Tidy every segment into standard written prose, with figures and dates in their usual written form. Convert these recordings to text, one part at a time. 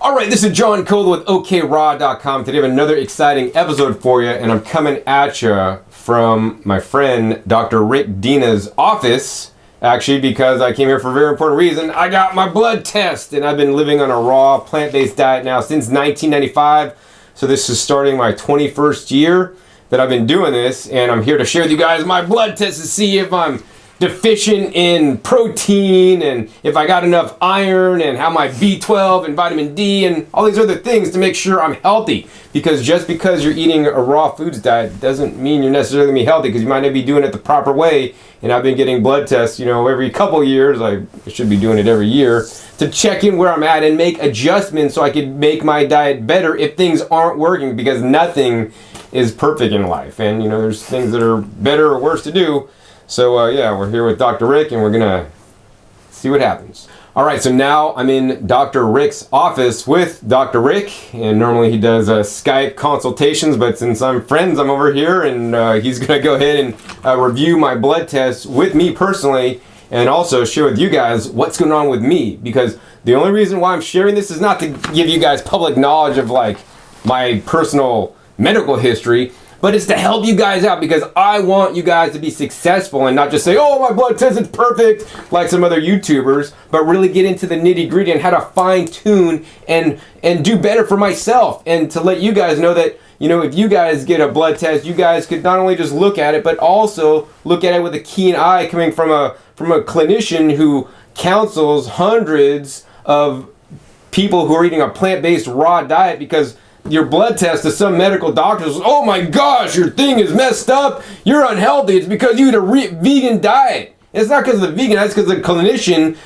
All right, this is John Cola with OKRaw.com. Today I have another exciting episode for you, and I'm coming at you from my friend Dr. Rick Dina's office, actually, because I came here for a very important reason. I got my blood test, and I've been living on a raw, plant-based diet now since 1995, so this is starting my 21st year that I've been doing this, and I'm here to share with you guys my blood test to see if I'm deficient in protein and if I got enough iron and how my B12 and vitamin D and all these other things to make sure I'm healthy. Because just because you're eating a raw foods diet doesn't mean you're necessarily gonna be healthy, because you might not be doing it the proper way. And I've been getting blood tests, every couple years. I should be doing it every year to check in where I'm at and make adjustments so I can make my diet better if things aren't working, because nothing is perfect in life. And there's things that are better or worse to do. So yeah, we're here with Dr. Rick, and we're gonna see what happens. All right, so now I'm in Dr. Rick's office with Dr. Rick, and normally he does Skype consultations, but since I'm friends, I'm over here, and he's gonna go ahead and review my blood tests with me personally, and also share with you guys what's going on with me, because the only reason why I'm sharing this is not to give you guys public knowledge of like my personal medical history, but it's to help you guys out, because I want you guys to be successful and not just say, oh, my blood test is perfect, like some other YouTubers, but really get into the nitty gritty and how to fine tune and do better for myself, and to let you guys know that, if you guys get a blood test, you guys could not only just look at it, but also look at it with a keen eye coming from a clinician who counsels hundreds of people who are eating a plant-based raw diet, because your blood test to some medical doctors, oh my gosh, your thing is messed up, you're unhealthy, it's because you eat a vegan diet. And it's not because of the vegan, it's because the clinician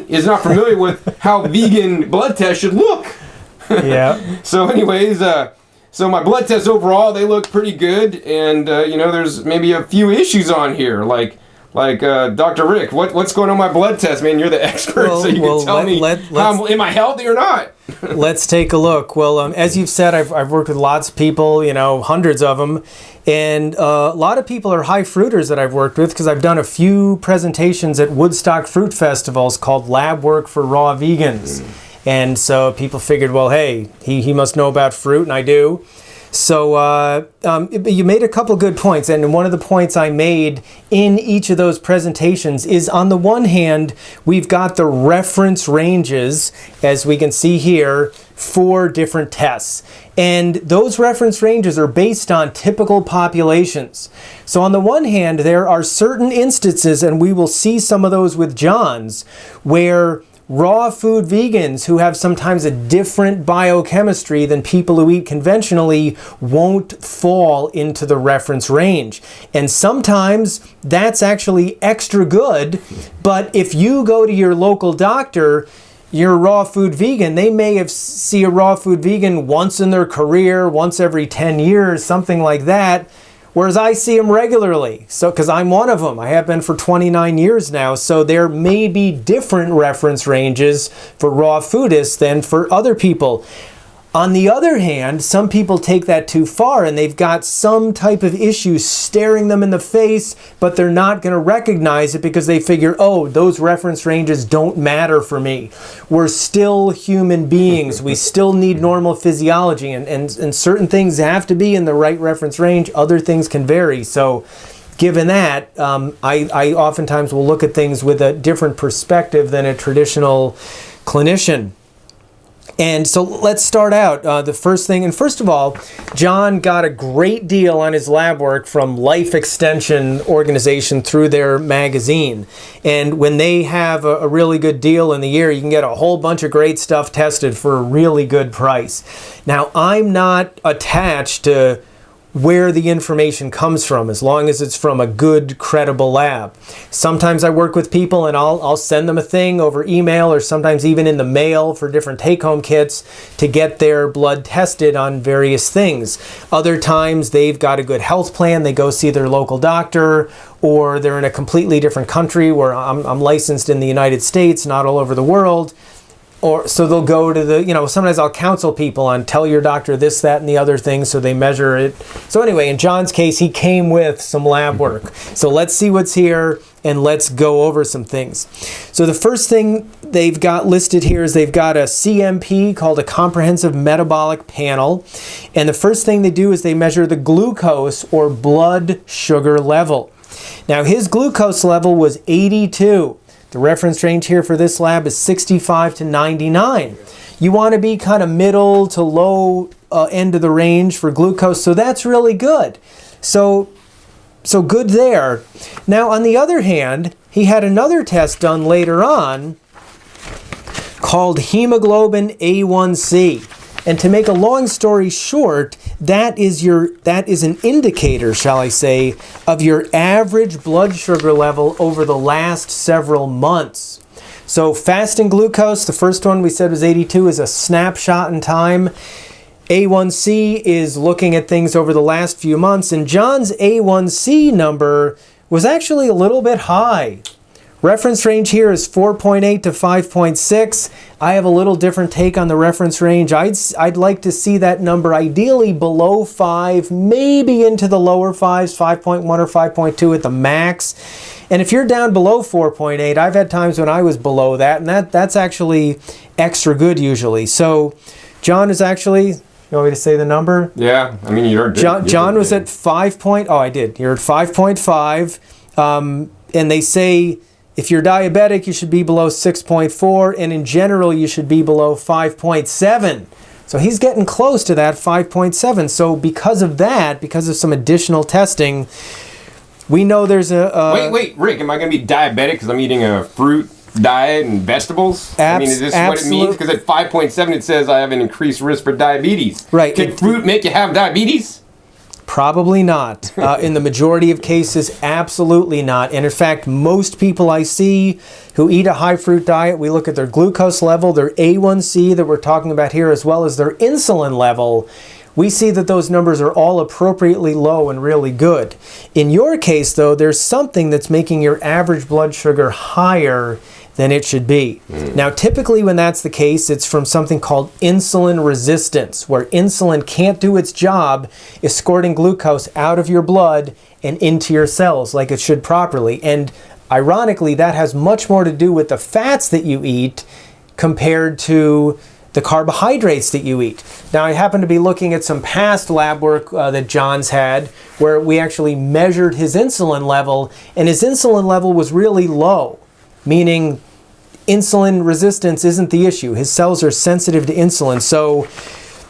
is not familiar with how vegan blood tests should look. Yeah. So anyways, so my blood tests overall, they look pretty good, and there's maybe a few issues on here, like Dr. Rick, what's going on with my blood test, man? You're the expert, so you can tell me, am I healthy or not? Let's take a look. Well, as you've said, I've worked with lots of people, hundreds of them, and a lot of people are high fruiters that I've worked with, because I've done a few presentations at Woodstock fruit festivals called Lab Work for Raw Vegans. And so people figured, well, hey, he must know about fruit, and I do. So you made a couple good points, and one of the points I made in each of those presentations is, on the one hand, we've got the reference ranges, as we can see here, for different tests. And those reference ranges are based on typical populations. So on the one hand, there are certain instances, and we will see some of those with John's, where raw food vegans who have sometimes a different biochemistry than people who eat conventionally won't fall into the reference range. And sometimes that's actually extra good, but if you go to your local doctor, you're a raw food vegan, they may see a raw food vegan once in their career, once every 10 years, something like that. Whereas I see them regularly, because I'm one of them. I have been for 29 years now, so there may be different reference ranges for raw foodists than for other people. On the other hand, some people take that too far, and they've got some type of issue staring them in the face, but they're not going to recognize it because they figure, oh, those reference ranges don't matter for me. We're still human beings. We still need normal physiology, and certain things have to be in the right reference range. Other things can vary. So given that, I oftentimes will look at things with a different perspective than a traditional clinician. And so let's start out. The first thing, and first of all, John got a great deal on his lab work from Life Extension organization through their magazine. And when they have a really good deal in the year, you can get a whole bunch of great stuff tested for a really good price. Now, I'm not attached to where the information comes from, as long as it's from a good, credible lab. Sometimes I work with people and I'll send them a thing over email, or sometimes even in the mail for different take-home kits to get their blood tested on various things. Other times they've got a good health plan, they go see their local doctor, or they're in a completely different country where I'm licensed in the United States, not all over the world. Or so they'll go to the, sometimes I'll counsel people on tell your doctor this, that, and the other thing, so they measure it. So anyway, in John's case, he came with some lab work. So let's see what's here, and let's go over some things. So the first thing they've got listed here is they've got a CMP called a Comprehensive Metabolic Panel. And the first thing they do is they measure the glucose or blood sugar level. Now his glucose level was 82. The reference range here for this lab is 65 to 99. You want to be kind of middle to low end of the range for glucose, so that's really good. So good there. Now, on the other hand, he had another test done later on called Hemoglobin A1c. And to make a long story short, that is an indicator, shall I say, of your average blood sugar level over the last several months. So fasting glucose, the first one we said was 82, is a snapshot in time. A1c is looking at things over the last few months, and John's A1c number was actually a little bit high. Reference range here is 4.8 to 5.6. I have a little different take on the reference range. I'd like to see that number ideally below 5, maybe into the lower 5s, 5.1 or 5.2 at the max. And if you're down below 4.8, I've had times when I was below that, and that's actually extra good usually. So John is actually, you want me to say the number? Yeah, I mean, you're good. John was at 5. Oh, I did. You're at 5.5. And they say, if you're diabetic, you should be below 6.4, and in general, you should be below 5.7. So he's getting close to that 5.7. So because of that, because of some additional testing, we know there's a... Wait, Rick, am I going to be diabetic because I'm eating a fruit diet and vegetables? I mean, is this what it means? Because at 5.7, it says I have an increased risk for diabetes. Right. Can fruit make you have diabetes? Probably not. In the majority of cases, absolutely not. And in fact, most people I see who eat a high fruit diet, we look at their glucose level, their A1c that we're talking about here, as well as their insulin level. We see that those numbers are all appropriately low and really good. In your case, though, there's something that's making your average blood sugar higher than it should be. Now, typically when that's the case, it's from something called insulin resistance, where insulin can't do its job escorting glucose out of your blood and into your cells like it should properly. And ironically, that has much more to do with the fats that you eat compared to the carbohydrates that you eat. Now, I happen to be looking at some past lab work that John's had, where we actually measured his insulin level, and his insulin level was really low, meaning insulin resistance isn't the issue. His cells are sensitive to insulin. So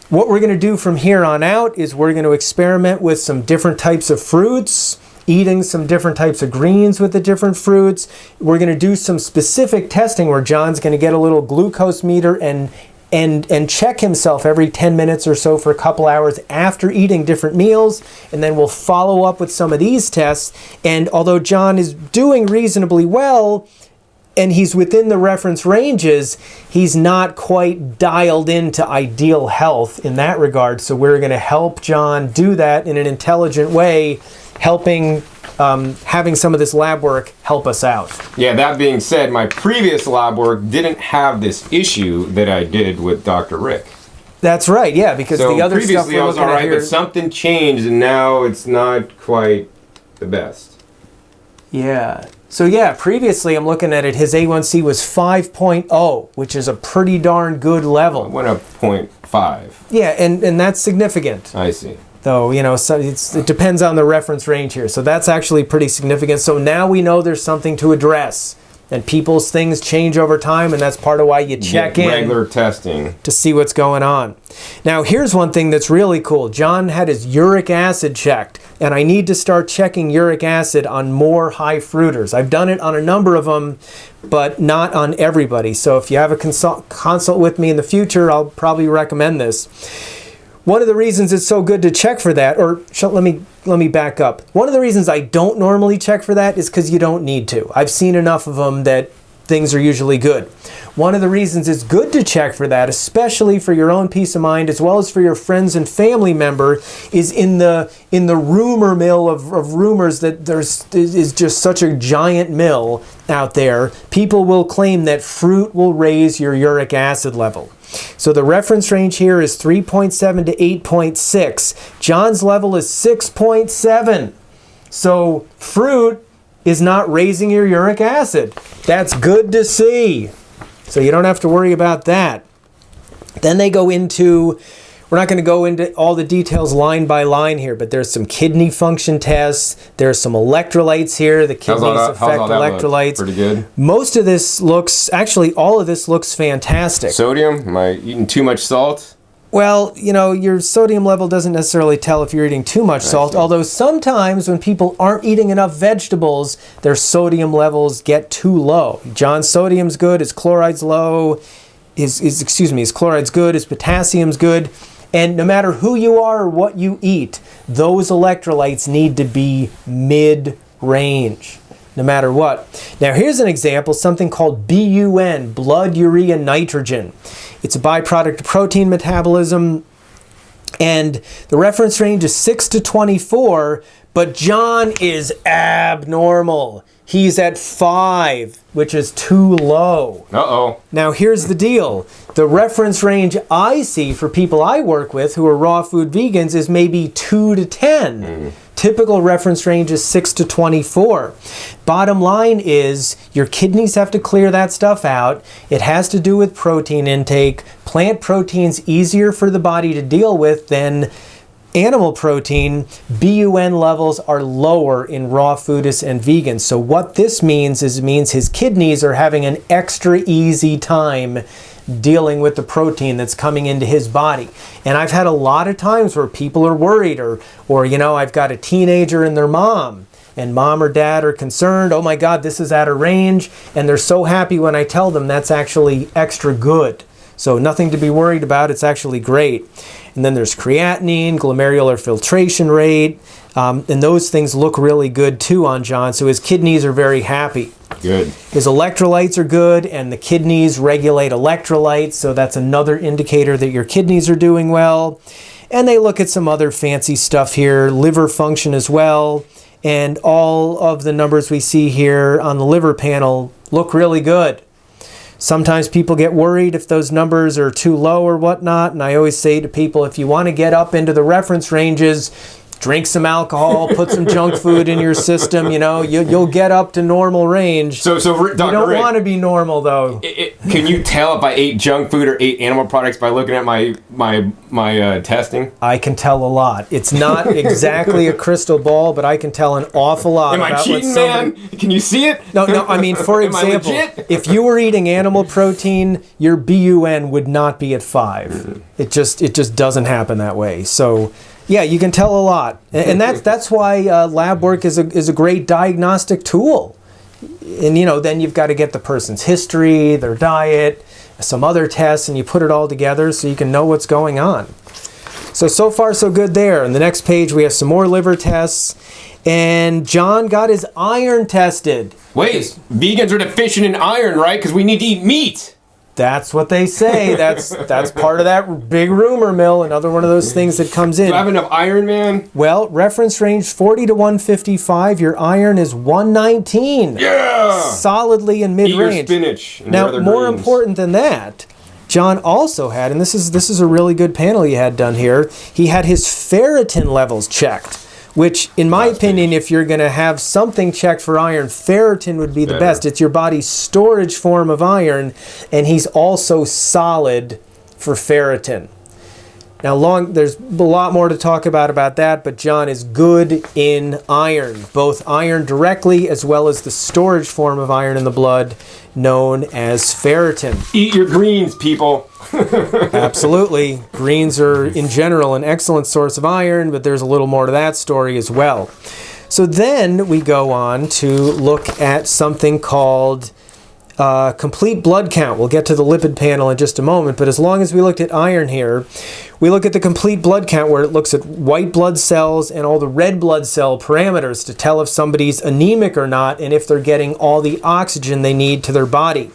what we're going to do from here on out is we're going to experiment with some different types of fruits, eating some different types of greens with the different fruits. We're going to do some specific testing where John's going to get a little glucose meter and check himself every 10 minutes or so for a couple hours after eating different meals, and then we'll follow up with some of these tests. And although John is doing reasonably well, and he's within the reference ranges, he's not quite dialed into ideal health in that regard. So we're going to help John do that in an intelligent way, helping having some of this lab work help us out. Yeah, that being said, my previous lab work didn't have this issue that I did with Dr. Rick. That's right, yeah, because so the other stuff previously I was all right, but something changed and now it's not quite the best. Yeah. So yeah, previously I'm looking at it, his A1C was 5.0, which is a pretty darn good level. It went up 0.5. Yeah, and that's significant. I see. Though, so it depends on the reference range here. So that's actually pretty significant. So now we know there's something to address. And people's things change over time, and that's part of why you check in. Regular testing. To see what's going on. Now, here's one thing that's really cool. John had his uric acid checked, and I need to start checking uric acid on more high fruiters. I've done it on a number of them, but not on everybody. So if you have a consult with me in the future, I'll probably recommend this. One of the reasons it's so good to check for that, or let me back up. One of the reasons I don't normally check for that is because you don't need to. I've seen enough of them that things are usually good. One of the reasons it's good to check for that, especially for your own peace of mind as well as for your friends and family member, is in the rumor mill of rumors that is just such a giant mill out there. People will claim that fruit will raise your uric acid level. So the reference range here is 3.7 to 8.6. John's level is 6.7. So fruit is not raising your uric acid. That's good to see. So you don't have to worry about that. Then they go into, we're not going to go into all the details line by line here, but there's some kidney function tests. There's some electrolytes here. The kidneys affect electrolytes. Pretty good. Most of this looks, actually all of this looks fantastic. Sodium? Am I eating too much salt? Well, you know, your sodium level doesn't necessarily tell if you're eating too much salt, although sometimes when people aren't eating enough vegetables, their sodium levels get too low. John's sodium's good, his chloride's low, his chloride's good, his potassium's good, and no matter who you are or what you eat, those electrolytes need to be mid-range, no matter what. Now here's an example, something called BUN, blood urea nitrogen. It's a byproduct of protein metabolism, and the reference range is 6 to 24, but John is abnormal. He's at 5, which is too low. Uh-oh. Now here's the deal. The reference range I see for people I work with who are raw food vegans is maybe 2 to 10. Typical reference range is 6 to 24. Bottom line is your kidneys have to clear that stuff out. It has to do with protein intake. Plant protein's easier for the body to deal with than animal protein. BUN levels are lower in raw foodists and vegans. So what this means is it means his kidneys are having an extra easy time dealing with the protein that's coming into his body. And I've had a lot of times where people are worried or you know, I've got a teenager and their mom, and mom or dad are concerned, oh my God, this is out of range, and they're so happy when I tell them that's actually extra good. So nothing to be worried about, it's actually great. And then there's creatinine, glomerular filtration rate, and those things look really good too on John, so his kidneys are very happy. Good. His electrolytes are good, and the kidneys regulate electrolytes, so that's another indicator that your kidneys are doing well. And they look at some other fancy stuff here, liver function as well, and all of the numbers we see here on the liver panel look really good. Sometimes people get worried if those numbers are too low or whatnot, and I always say to people, if you want to get up into the reference ranges, drink some alcohol, put some junk food in your system, you know, you'll get up to normal range. So Dr. You don't want to be normal, though. Can you tell if I ate junk food or ate animal products by looking at my testing? I can tell a lot. It's not exactly a crystal ball, but I can tell an awful lot. Am I cheating, man? Can you see it? No, I mean, for example, if you were eating animal protein, your BUN would not be at 5. It just doesn't happen that way. So yeah, you can tell a lot, and that's why lab work is a great diagnostic tool. And you know, then you've got to get the person's history, their diet, some other tests, and you put it all together so you can know what's going on. So far so good there. On the next page we have some more liver tests, and John got his iron tested. Wait, vegans are deficient in iron, right? Because we need to eat meat. That's what they say. That's part of that big rumor mill. Another one of those things that comes in. Do I have enough iron, man? Well, reference range 40 to 155. Your iron is 119. Yeah! Solidly in mid-range. Eat your spinach. And now, your other more greens. important than that, John also had, and this is a really good panel he had done here, he had his ferritin levels checked. Which, in my opinion, if you're going to have something checked for iron, ferritin would be the best. It's your body's storage form of iron, and he's also solid for ferritin. Now, there's a lot more to talk about that, but John is good in iron, both iron directly as well as the storage form of iron in the blood known as ferritin. Eat your greens, people. Absolutely. Greens are, in general, an excellent source of iron, but there's a little more to that story as well. So then we go on to look at something called complete blood count. We'll get to the lipid panel in just a moment, but as long as we looked at iron here, we look at the complete blood count where it looks at white blood cells and all the red blood cell parameters to tell if somebody's anemic or not and if they're getting all the oxygen they need to their body.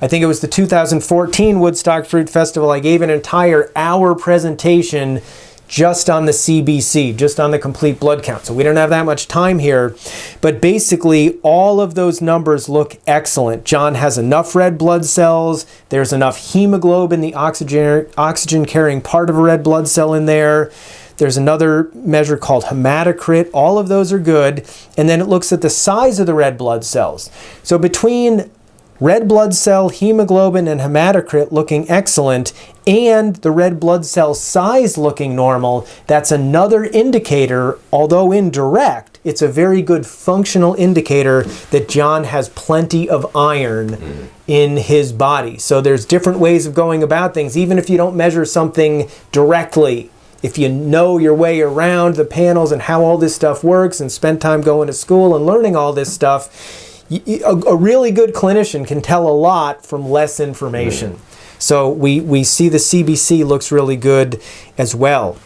I think it was the 2014 Woodstock Fruit Festival. I gave an entire hour presentation just on the CBC, just on the complete blood count. So we don't have that much time here, but basically all of those numbers look excellent. John has enough red blood cells. There's enough hemoglobin, the oxygen carrying part of a red blood cell in there. There's another measure called hematocrit. All of those are good. And then it looks at the size of the red blood cells. So between red blood cell, hemoglobin, and hematocrit looking excellent, and the red blood cell size looking normal, that's another indicator, although indirect, it's a very good functional indicator that John has plenty of iron in his body. So there's different ways of going about things, even if you don't measure something directly. If you know your way around the panels and how all this stuff works and spend time going to school and learning all this stuff, a really good clinician can tell a lot from less information. So we see the CBC looks really good as well.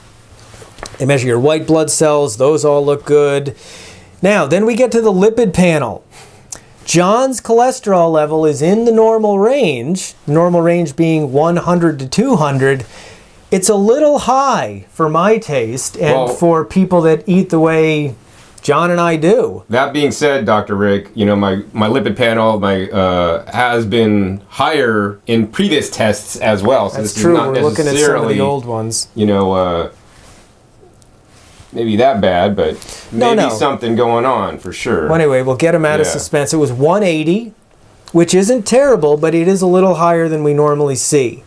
They measure your white blood cells. Those all look good. Now, then we get to the lipid panel. John's cholesterol level is in the normal range being 100 to 200. It's a little high for my taste and for people that eat the way John and I do. That being said, Dr. Rick, you know, my lipid panel has been higher in previous tests as well. So That's this true. is not We're looking at some of the necessarily, old ones. you know, maybe that bad, but maybe something going on for sure. Well, anyway, we'll get him out of suspense. It was 180, which isn't terrible, but it is a little higher than we normally see.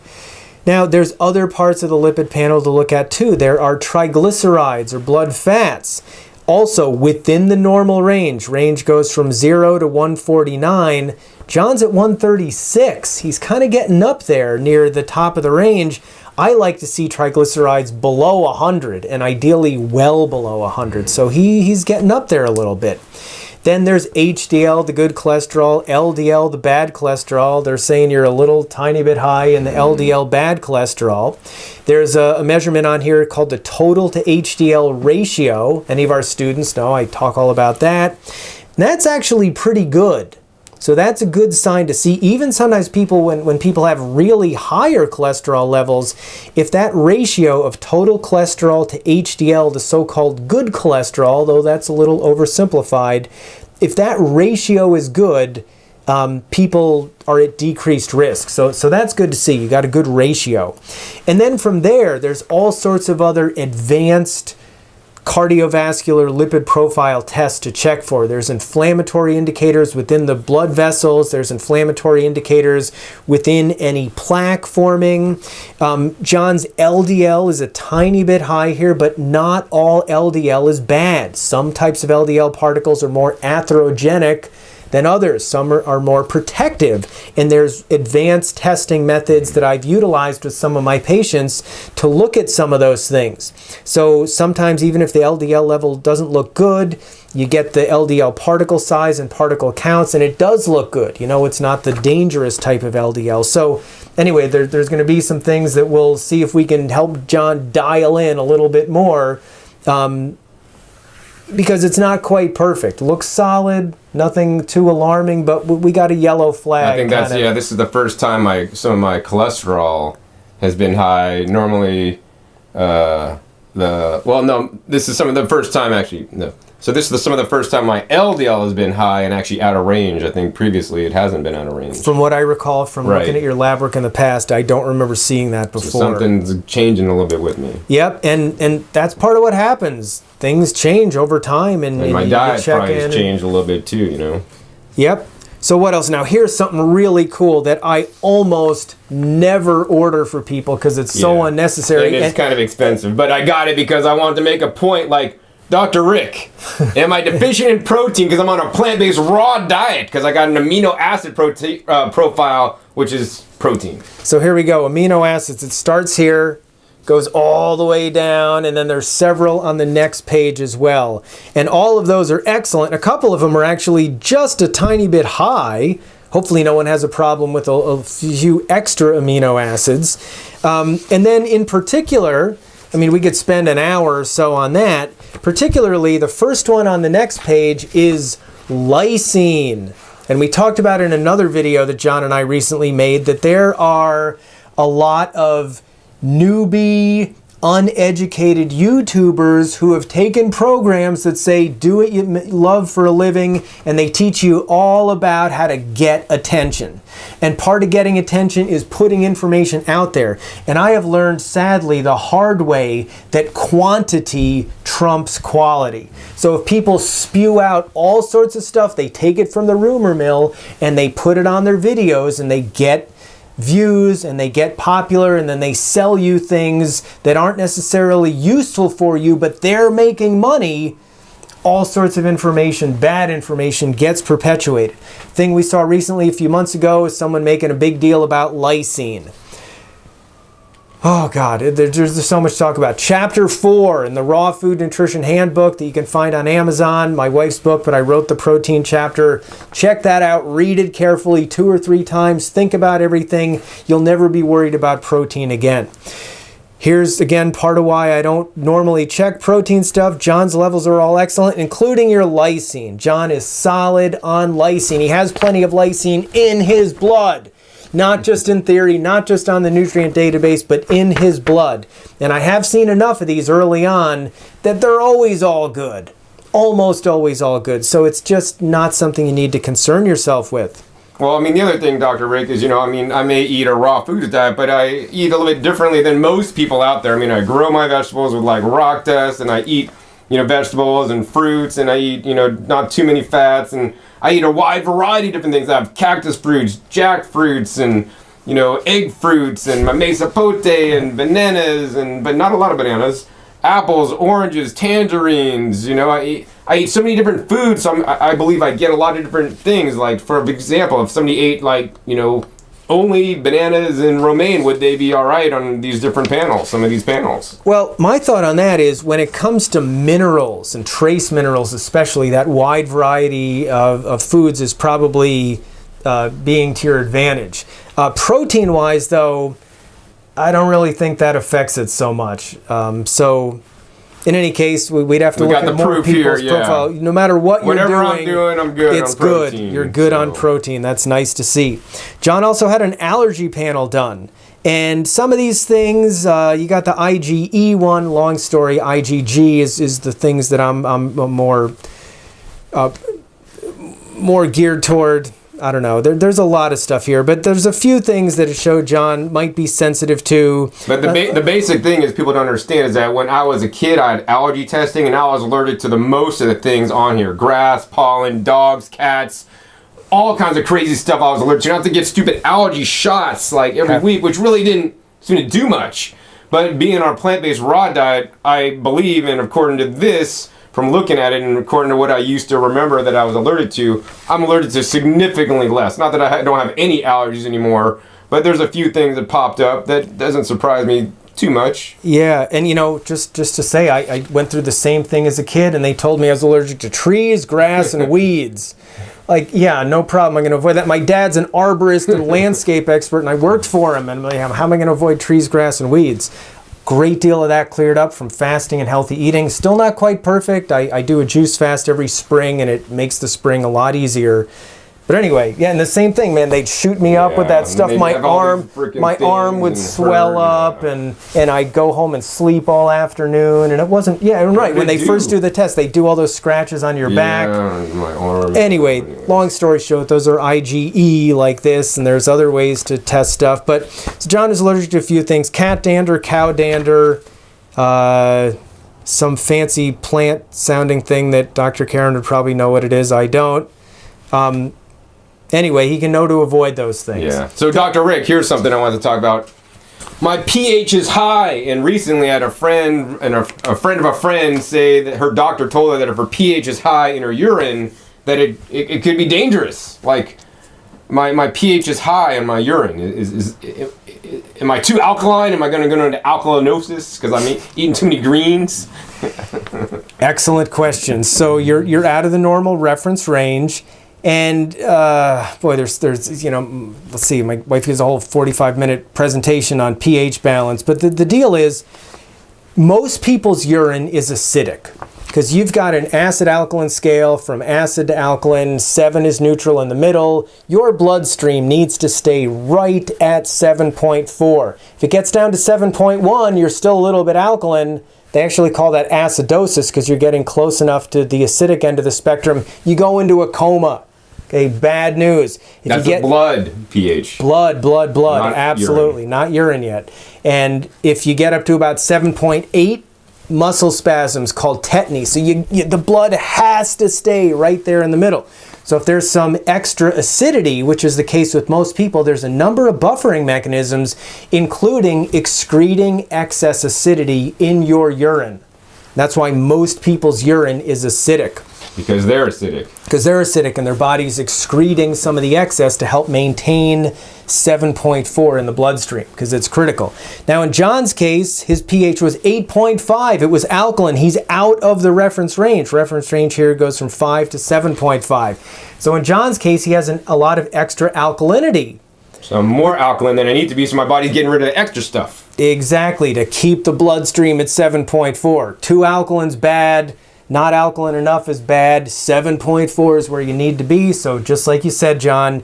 Now, there's other parts of the lipid panel to look at too. There are triglycerides or blood fats. Also, within the normal range goes from 0 to 149. John's at 136. He's kind of getting up there near the top of the range. I like to see triglycerides below 100 and ideally well below 100. So he's getting up there a little bit. Then there's HDL, the good cholesterol, LDL, the bad cholesterol. They're saying you're a little tiny bit high in the LDL bad cholesterol. There's a measurement on here called the total to HDL ratio. Any of our students know I talk all about that. And that's actually pretty good. So that's a good sign to see. Even sometimes people, when people have really higher cholesterol levels, if that ratio of total cholesterol to HDL, the so-called good cholesterol, though that's a little oversimplified, if that ratio is good, people are at decreased risk. So that's good to see. You got a good ratio. And then from there's all sorts of other advanced cardiovascular lipid profile tests to check for. There's inflammatory indicators within the blood vessels. There's inflammatory indicators within any plaque forming. John's LDL is a tiny bit high here, but not all LDL is bad. Some types of LDL particles are more atherogenic than others. Some are more protective, and there's advanced testing methods that I've utilized with some of my patients to look at some of those things. So sometimes even if the LDL level doesn't look good, you get the LDL particle size and particle counts, and it does look good. You know, it's not the dangerous type of LDL. So anyway, there's going to be some things that we'll see if we can help John dial in a little bit more, because it's not quite perfect. Looks solid, nothing too alarming, but we got a yellow flag. I think that's, this is the first time some of my cholesterol has been high. Normally, this is some of the first time actually, no. So this is some of the first time my LDL has been high and actually out of range. I think previously it hasn't been out of range. From what I recall from looking at your lab work in the past, I don't remember seeing that before. So something's changing a little bit with me. Yep, and that's part of what happens. Things change over time, and my diet probably has changed a little bit too, you know. Yep. So what else? Now here's something really cool that I almost never order for people because it's so unnecessary. And it's kind of expensive, but I got it because I wanted to make a point like, Dr. Rick, am I deficient in protein because I'm on a plant-based raw diet because I got an amino acid profile, which is protein. So here we go, amino acids. It starts here, goes all the way down, and then there's several on the next page as well. And all of those are excellent. A couple of them are actually just a tiny bit high Hopefully no one has a problem with a few extra amino acids. And then in particular, I mean, we could spend an hour or so on that. Particularly, the first one on the next page is lysine. And we talked about in another video that John and I recently made that there are a lot of newbie, uneducated YouTubers who have taken programs that say do what you love for a living, and they teach you all about how to get attention. And part of getting attention is putting information out there. And I have learned, sadly, the hard way that quantity trumps quality. So if people spew out all sorts of stuff, they take it from the rumor mill and they put it on their videos and they get views and they get popular, and then they sell you things that aren't necessarily useful for you, but they're making money. All sorts of information, bad information, gets perpetuated. Thing we saw recently a few months ago is someone making a big deal about lysine. Oh God, there's so much to talk about. Chapter 4 in the Raw Food Nutrition Handbook that you can find on Amazon, my wife's book, but I wrote the protein chapter. Check that out, read it carefully 2 or 3 times, think about everything. You'll never be worried about protein again. Here's again part of why I don't normally check protein stuff. John's levels are all excellent, including your lysine. John is solid on lysine. He has plenty of lysine in his blood. Not just in theory, not just on the nutrient database, but in his blood. And I have seen enough of these early on that they're always all good. Almost always all good. So it's just not something you need to concern yourself with. Well, I mean, the other thing, Dr. Rick, is, I may eat a raw food diet, but I eat a little bit differently than most people out there. I mean, I grow my vegetables with like rock dust, and I eat, vegetables and fruits, and I eat, not too many fats, and I eat a wide variety of different things. I have cactus fruits, jackfruits, and, egg fruits, and my mesapote, and bananas, but not a lot of bananas. Apples, oranges, tangerines, I eat so many different foods, so I believe I get a lot of different things. Like, for example, if somebody ate, only bananas and romaine, would they be all right on these different panels, some of these panels? Well, my thought on that is when it comes to minerals and trace minerals especially, that wide variety of foods is probably being to your advantage. Protein-wise, though, I don't really think that affects it so much. So in any case, we'd have to look at more people's profile. No matter what you're doing, I'm doing, I'm good. It's good. You're good on protein. That's nice to see. John also had an allergy panel done. And some of these things, you got the IgE one, long story. IgG is the things that I'm more geared toward. I don't know. There's a lot of stuff here, but there's a few things that it showed John might be sensitive to. But the basic thing is people don't understand is that when I was a kid, I had allergy testing, and I was allergic to the most of the things on here: grass, pollen, dogs, cats, all kinds of crazy stuff I was allergic to. I have to get stupid allergy shots like every week, which really didn't seem to do much. But being on a plant-based raw diet, I believe, and according to this, from looking at it and according to what I used to remember that I was allergic to, I'm allergic to significantly less. Not that I don't have any allergies anymore, but there's a few things that popped up that doesn't surprise me too much. Yeah, and just to say, I went through the same thing as a kid, and they told me I was allergic to trees, grass, and weeds. Like, yeah, no problem. I'm going to avoid that. My dad's an arborist and landscape expert, and I worked for him. And how am I going to avoid trees, grass, and weeds? Great deal of that cleared up from fasting and healthy eating. Still not quite perfect. I do a juice fast every spring, and it makes the spring a lot easier. But anyway, yeah, and the same thing, man. They'd shoot me up with that stuff. My arm would swell up, and I'd go home and sleep all afternoon. And it wasn't, right. When they first do the test, they do all those scratches on your back. My arm. Anyway, long story short, those are IgE like this, and there's other ways to test stuff. But so John is allergic to a few things: cat dander, cow dander, some fancy plant-sounding thing that Dr. Karen would probably know what it is. I don't. Anyway, he can know to avoid those things. Yeah. So, Dr. Rick, here's something I wanted to talk about. My pH is high, and recently I had a friend and a friend of a friend say that her doctor told her that if her pH is high in her urine, that it could be dangerous. Like, my pH is high in my urine. Am I too alkaline? Am I going to go into alkalinosis because I'm eating too many greens? Excellent question. So you're out of the normal reference range. And boy, there's let's see, my wife gives a whole 45-minute presentation on pH balance. But the deal is, most people's urine is acidic because you've got an acid-alkaline scale from acid to alkaline. 7 is neutral in the middle. Your bloodstream needs to stay right at 7.4. If it gets down to 7.1, you're still a little bit alkaline. They actually call that acidosis because you're getting close enough to the acidic end of the spectrum. You go into a coma. Okay, bad news. If That's you get a blood pH. Blood. Not Absolutely. urine. Not urine yet. And if you get up to about 7.8, muscle spasms called tetany. So the blood has to stay right there in the middle. So if there's some extra acidity, which is the case with most people, there's a number of buffering mechanisms, including excreting excess acidity in your urine. That's why most people's urine is acidic. Because they're acidic. Because they're acidic and their body's excreting some of the excess to help maintain 7.4 in the bloodstream, because it's critical. Now in John's case, his pH was 8.5. It was alkaline. He's out of the reference range. Reference range here goes from 5 to 7.5. So in John's case, he has a lot of extra alkalinity. So I'm more alkaline than I need to be, so my body's getting rid of the extra stuff. Exactly, to keep the bloodstream at 7.4. Too alkaline's bad. Not alkaline enough is bad. 7.4 is where you need to be. So just like you said, John,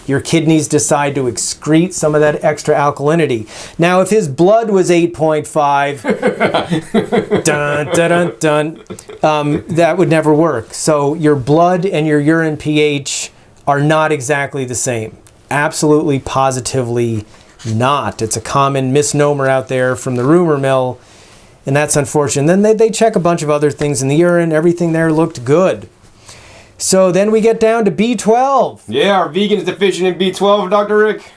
your kidneys decide to excrete some of that extra alkalinity. Now, if his blood was 8.5, that would never work. So your blood and your urine pH are not exactly the same. Absolutely, positively not. It's a common misnomer out there from the rumor mill. And that's unfortunate. Then they check a bunch of other things in the urine. Everything there looked good. So then we get down to B12. Yeah, are vegans deficient in B12, Dr. Rick?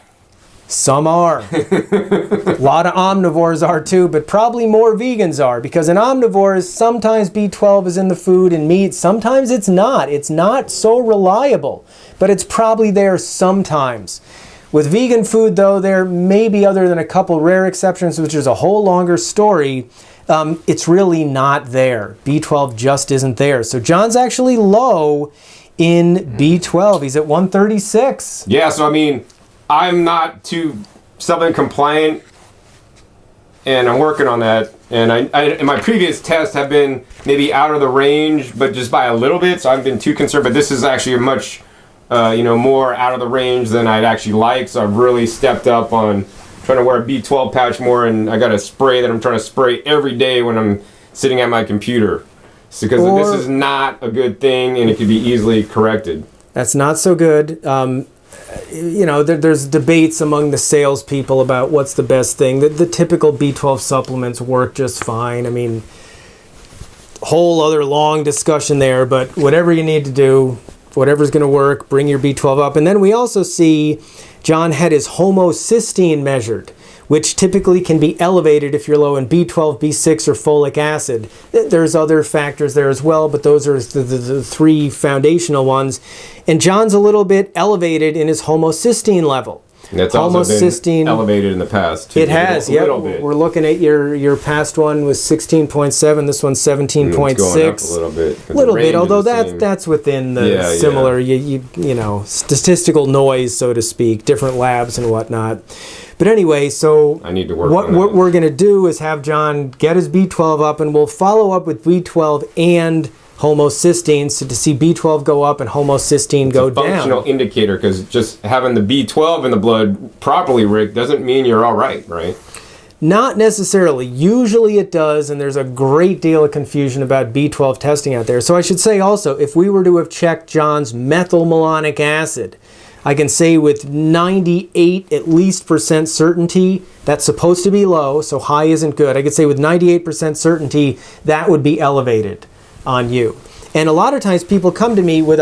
Some are. A lot of omnivores are too, but probably more vegans are. Because in omnivores, sometimes B12 is in the food and meat. Sometimes it's not. It's not so reliable. But it's probably there sometimes. With vegan food, though, there may be, other than a couple rare exceptions, which is a whole longer story, it's really not there. B12 just isn't there. So John's actually low in B12. He's at 136. Yeah, so I mean, I'm not too supplement compliant, and I'm working on that. And I in my previous tests have been maybe out of the range, but just by a little bit, so I haven't been too concerned. But this is actually a much more out of the range than I'd actually like. So I've really stepped up on trying to wear a B12 patch more, and I got a spray that I'm trying to spray every day when I'm sitting at my computer. Because this is not a good thing, and it can be easily corrected. That's not so good. There's debates among the salespeople about what's the best thing. The typical B12 supplements work just fine. I mean, whole other long discussion there, but whatever you need to do, whatever's going to work, bring your B12 up. And then we also see John had his homocysteine measured, which typically can be elevated if you're low in B12, B6, or folic acid. There's other factors there as well, but those are the three foundational ones. And John's a little bit elevated in his homocysteine level. That's also been elevated in the past, too. It has, yeah. We're looking at your past one was 16.7. This one's 17.6. It's going up a little bit. A little bit, although that's within the similar, statistical noise, so to speak, different labs and whatnot. But anyway, so I need to work what we're going to do is have John get his B12 up, and we'll follow up with B12 and homocysteine, so to see B12 go up and homocysteine go down. Functional indicator, because just having the B12 in the blood properly, Rick, doesn't mean you're all right? Not necessarily. Usually it does, and there's a great deal of confusion about B12 testing out there. So I should say also, if we were to have checked John's methylmalonic acid, I can say with 98 at least % certainty, that's supposed to be low, so high isn't good. I could say with 98% certainty, that would be elevated on you. And a lot of times people come to me with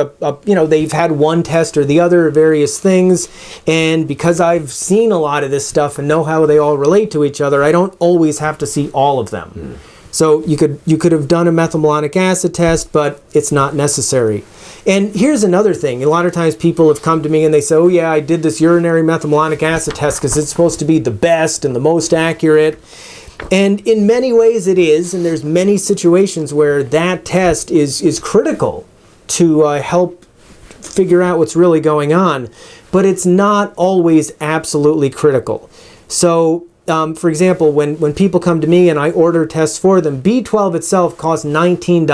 they've had one test or the other, various things, and because I've seen a lot of this stuff and know how they all relate to each other, I don't always have to see all of them. So you could have done a methylmalonic acid test, but it's not necessary. And here's another thing. A lot of times people have come to me and they say, oh yeah, I did this urinary methylmalonic acid test because it's supposed to be the best and the most accurate. And in many ways it is, and there's many situations where that test is critical to help figure out what's really going on. But it's not always absolutely critical. So, for example, when people come to me and I order tests for them, B12 itself costs $19.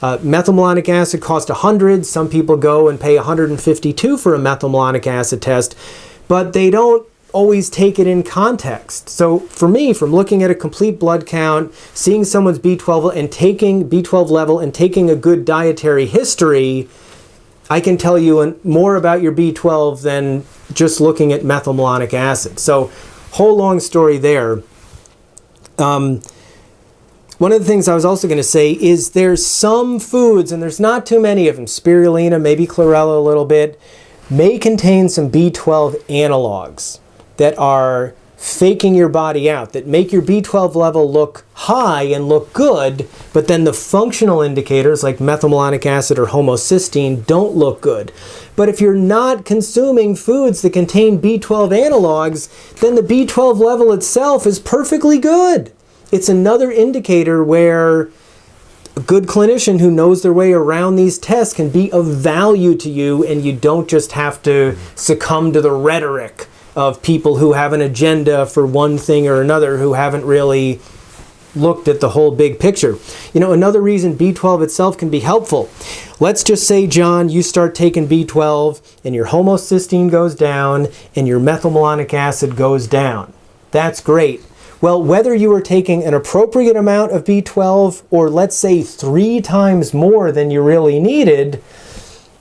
Methylmalonic acid costs $100. Some people go and pay $152 for a methylmalonic acid test, but they don't always take it in context. So for me, from looking at a complete blood count, seeing someone's B12 and taking B12 level and taking a good dietary history, I can tell you more about your B12 than just looking at methylmalonic acid. So whole long story there. One of the things I was also going to say is there's some foods, and there's not too many of them, spirulina, maybe chlorella a little bit, may contain some B12 analogs that are faking your body out, that make your B12 level look high and look good, but then the functional indicators like methylmalonic acid or homocysteine don't look good. But if you're not consuming foods that contain B12 analogs, then the B12 level itself is perfectly good. It's another indicator where a good clinician who knows their way around these tests can be of value to you, and you don't just have to succumb to the rhetoric of people who have an agenda for one thing or another, who haven't really looked at the whole big picture. You know, another reason B12 itself can be helpful. Let's just say, John, you start taking B12 and your homocysteine goes down and your methylmalonic acid goes down. That's great. Well, whether you were taking an appropriate amount of B12 or let's say 3 times more than you really needed,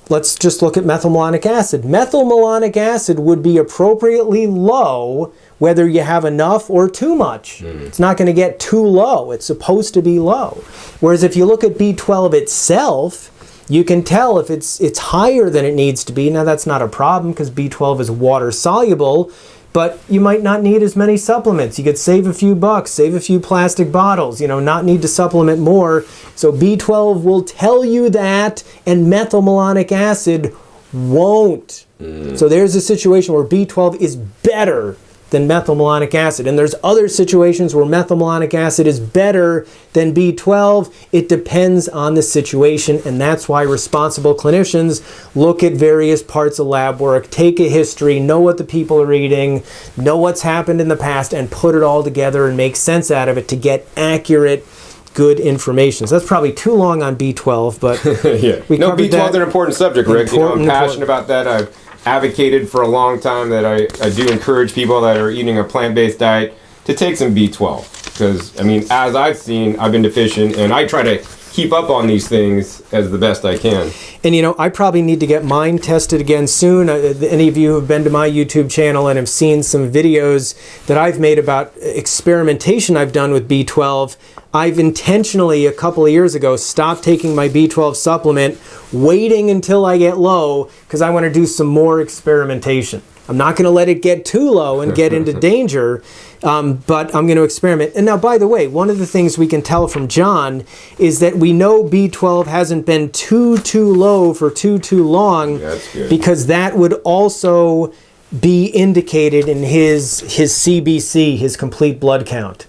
let's just look at methylmalonic acid. Methylmalonic acid would be appropriately low whether you have enough or too much. It's not going to get too low. It's supposed to be low. Whereas if you look at B12 itself, you can tell if it's higher than it needs to be. Now that's not a problem because B12 is water soluble, but you might not need as many supplements. You could save a few bucks, save a few plastic bottles, not need to supplement more. So B12 will tell you that, and methylmalonic acid won't. So there's a situation where B12 is better than methylmalonic acid. And there's other situations where methylmalonic acid is better than B12. It depends on the situation, and that's why responsible clinicians look at various parts of lab work, take a history, know what the people are eating, know what's happened in the past, and put it all together and make sense out of it to get accurate, good information. So that's probably too long on B12, but yeah. No, B12 is an important subject, Rick. I'm passionate about that. I've advocated for a long time that I do encourage people that are eating a plant-based diet to take some B12, because as I've seen, I've been deficient, and I try to keep up on these things as the best I can. And I probably need to get mine tested again soon. Any of you who have been to my YouTube channel and have seen some videos that I've made about experimentation I've done with B12, I've intentionally, a couple of years ago, stopped taking my B12 supplement, waiting until I get low, because I want to do some more experimentation. I'm not going to let it get too low and get into danger, but I'm going to experiment. And now, by the way, one of the things we can tell from John is that we know B12 hasn't been too low for too long. That's good. Because that would also be indicated in his CBC, his complete blood count.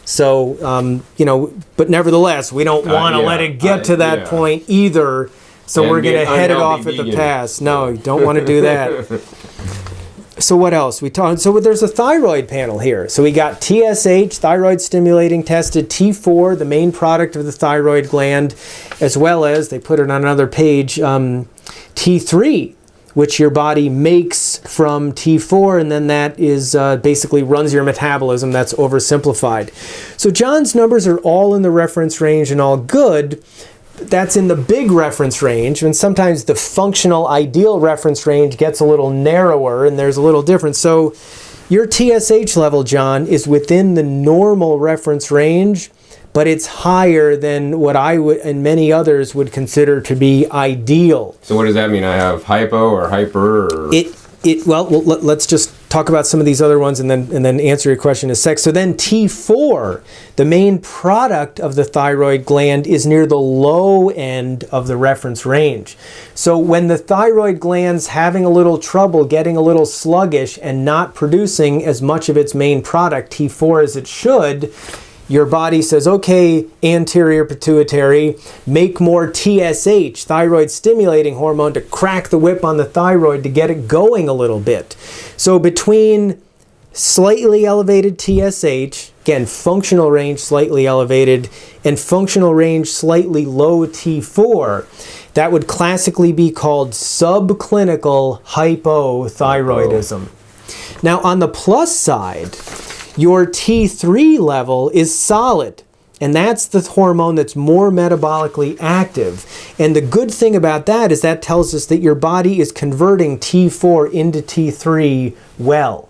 So, but nevertheless, we don't want to let it get to that point either. So we're going to head it off at the pass. No, you don't want to do that. So what else? So there's a thyroid panel here. So we got TSH, thyroid stimulating tested, T4, the main product of the thyroid gland, as well as, they put it on another page, T3, which your body makes from T4, and then that is basically runs your metabolism. That's oversimplified. So John's numbers are all in the reference range and all good. That's in the big reference range, and sometimes the functional ideal reference range gets a little narrower, and there's a little difference. So your TSH level, John, is within the normal reference range, but it's higher than what I would and many others would consider to be ideal. So what does that mean? I have hypo or hyper? Or? Well, let's just talk about some of these other ones and then answer your question in a sec. So then T4, the main product of the thyroid gland, is near the low end of the reference range. So when the thyroid gland's having a little trouble, getting a little sluggish, and not producing as much of its main product, T4, as it should, your body says, okay, anterior pituitary, make more TSH, thyroid stimulating hormone, to crack the whip on the thyroid to get it going a little bit. So between slightly elevated TSH, again, functional range slightly elevated, and functional range slightly low T4, that would classically be called subclinical hypothyroidism. Now, on the plus side, your T3 level is solid, and that's the hormone that's more metabolically active. And the good thing about that is that tells us that your body is converting T4 into T3 well.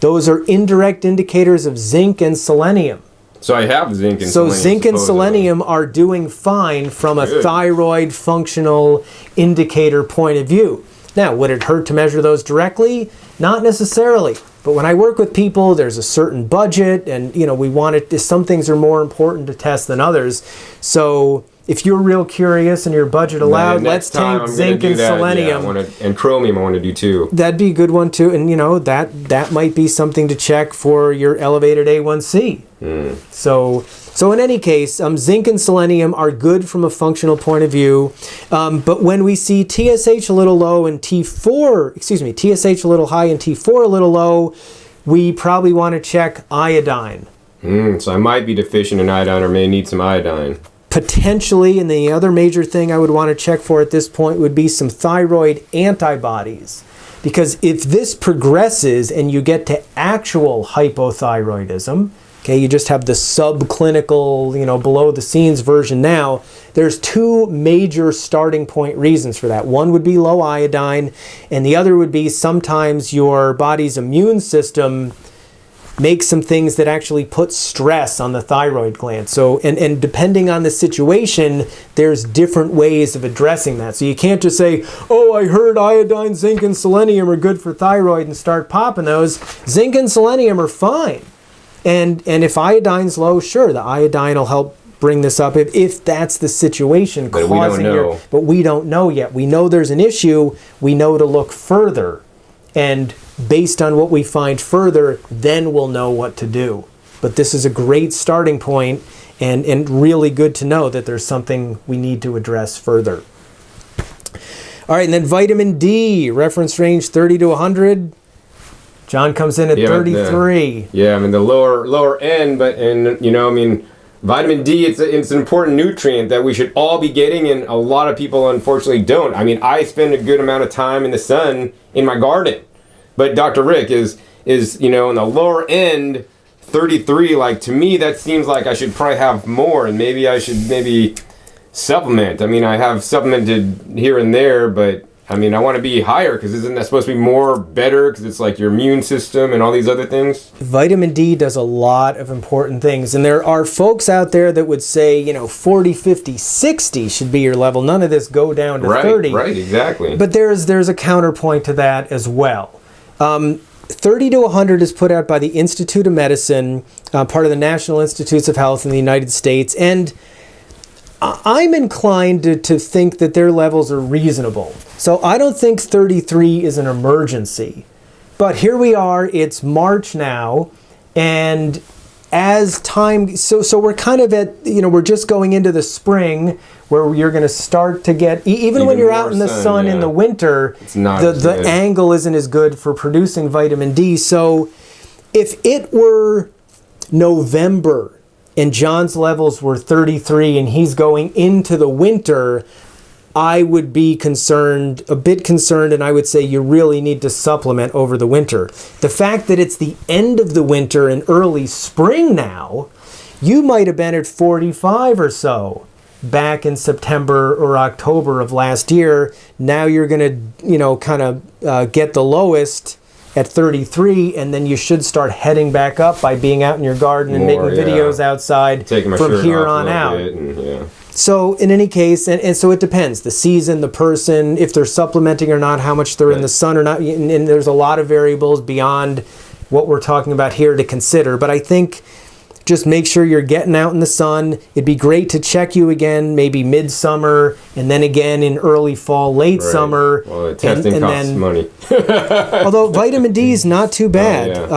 Those are indirect indicators of zinc and selenium. So I have zinc and So selenium. zinc and supposedly. selenium are doing fine from a Good. thyroid functional indicator point of view. Now, would it hurt to measure those directly? Not necessarily. But when I work with people, there's a certain budget, and we want it. Some things are more important to test than others. So if you're real curious and your budget allowed, let's take zinc and selenium. Yeah, and chromium I want to do too. That'd be a good one too, and that might be something to check for your elevated A1c. So in any case, zinc and selenium are good from a functional point of view, but when we see TSH a little low and TSH a little high and T4 a little low, we probably want to check iodine. So I might be deficient in iodine or may need some iodine. Potentially, and the other major thing I would want to check for at this point would be some thyroid antibodies. Because if this progresses and you get to actual hypothyroidism, okay, you just have the subclinical, below the scenes version now, there's two major starting point reasons for that. One would be low iodine, and the other would be sometimes your body's immune system make some things that actually put stress on the thyroid gland. So, and depending on the situation, there's different ways of addressing that. So you can't just say, oh, I heard iodine, zinc, and selenium are good for thyroid and start popping those. Zinc and selenium are fine. And if iodine's low, sure, the iodine will help bring this up if that's the situation But we don't know. But we don't know yet. We know there's an issue. We know to look further. And based on what we find further, then we'll know what to do. But this is a great starting point, and really good to know that there's something we need to address further. All right, and then vitamin D, reference range 30 to 100. John comes in at 33. The lower end, but vitamin D, it's an important nutrient that we should all be getting, and a lot of people unfortunately don't. I spend a good amount of time in the sun in my garden, but Dr. Rick is in the lower end, 33. Like, to me, that seems like I should probably have more, and maybe I should supplement. I have supplemented here and there, but I want to be higher, because isn't that supposed to be better, because it's like your immune system and all these other things? Vitamin D does a lot of important things, and there are folks out there that would say, 40, 50, 60 should be your level. None of this go down to 30. Right, exactly. But there's a counterpoint to that as well. 30 to 100 is put out by the Institute of Medicine, part of the National Institutes of Health in the United States, and I'm inclined to think that their levels are reasonable. So I don't think 33 is an emergency. But here we are, it's March now, and as time, so we're kind of at, we're just going into the spring where you're going to start to get, even when you're out in the sun in the winter, it's not the angle isn't as good for producing vitamin D. So if it were November and John's levels were 33 and he's going into the winter, I would be a bit concerned, and I would say you really need to supplement over the winter. The fact that it's the end of the winter and early spring now, you might have been at 45 or so back in September or October of last year. Now you're going to, get the lowest at 33, and then you should start heading back up by being out in your garden and making videos outside from here on out. So in any case, and so it depends, the season, the person, if they're supplementing or not, how much they're in the sun or not, and there's a lot of variables beyond what we're talking about here to consider. But I think just make sure you're getting out in the sun. It'd be great to check you again, maybe midsummer, and then again in early fall, late summer. Well, the testing costs money. Although vitamin D is not too bad.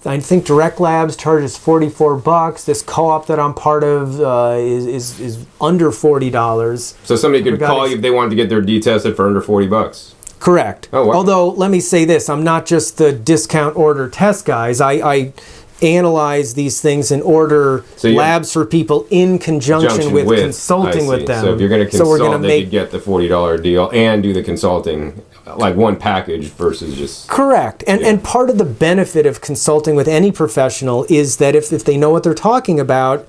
I think Direct Labs charges $44. This co-op that I'm part of is under $40. So somebody could call you if they wanted to get their D tested for under $40. Correct. Oh, wow. Although, let me say this, I'm not just the discount order test guys. I analyze these things and order labs for people in conjunction with consulting with them. So if you're going to consult, they could get the $40 deal and do the consulting, like one package versus just... Correct. And part of the benefit of consulting with any professional is that if they know what they're talking about,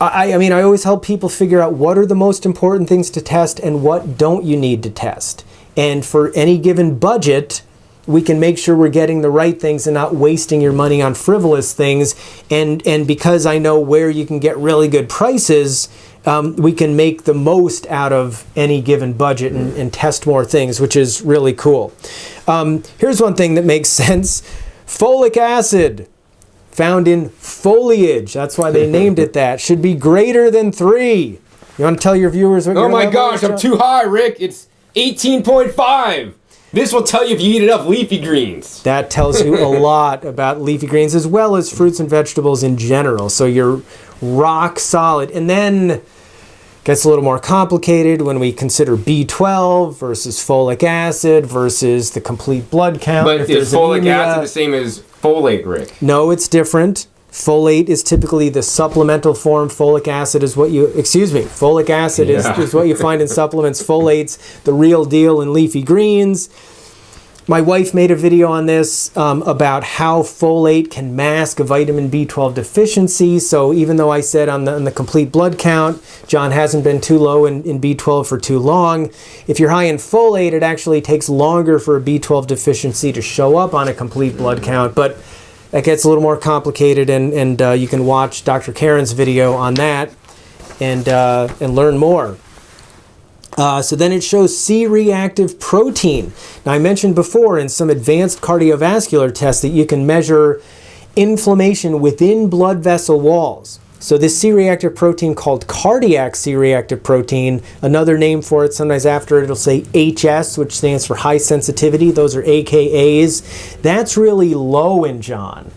I mean, I always help people figure out what are the most important things to test and what don't you need to test. And for any given budget, we can make sure we're getting the right things and not wasting your money on frivolous things. And because I know where you can get really good prices, we can make the most out of any given budget and test more things, which is really cool. Here's one thing that makes sense. Folic acid found in foliage, that's why they named it that, should be greater than 3. You want to tell your viewers what Oh my gosh, I'm too high, Rick. It's 18.5. This will tell you if you eat enough leafy greens. That tells you a lot about leafy greens as well as fruits and vegetables in general. So you're rock solid. And then it gets a little more complicated when we consider B12 versus folic acid versus the complete blood count. But is folic acid the same as folate, Rick? No, it's different. Folate is typically the supplemental form. Folic acid is what you, folic acid is what you find in supplements. Folate's the real deal in leafy greens. My wife made a video on this about how folate can mask a vitamin B12 deficiency. So even though I said on the complete blood count, John hasn't been too low in B12 for too long. If you're high in folate, it actually takes longer for a B12 deficiency to show up on a complete blood count. But that gets a little more complicated, and you can watch Dr. Karen's video on that and learn more. So then it shows C-reactive protein. Now I mentioned before in some advanced cardiovascular tests that you can measure inflammation within blood vessel walls. So this C-reactive protein called cardiac C-reactive protein, another name for it, sometimes after it, it'll say HS, which stands for high sensitivity. Those are AKAs. That's really low in John.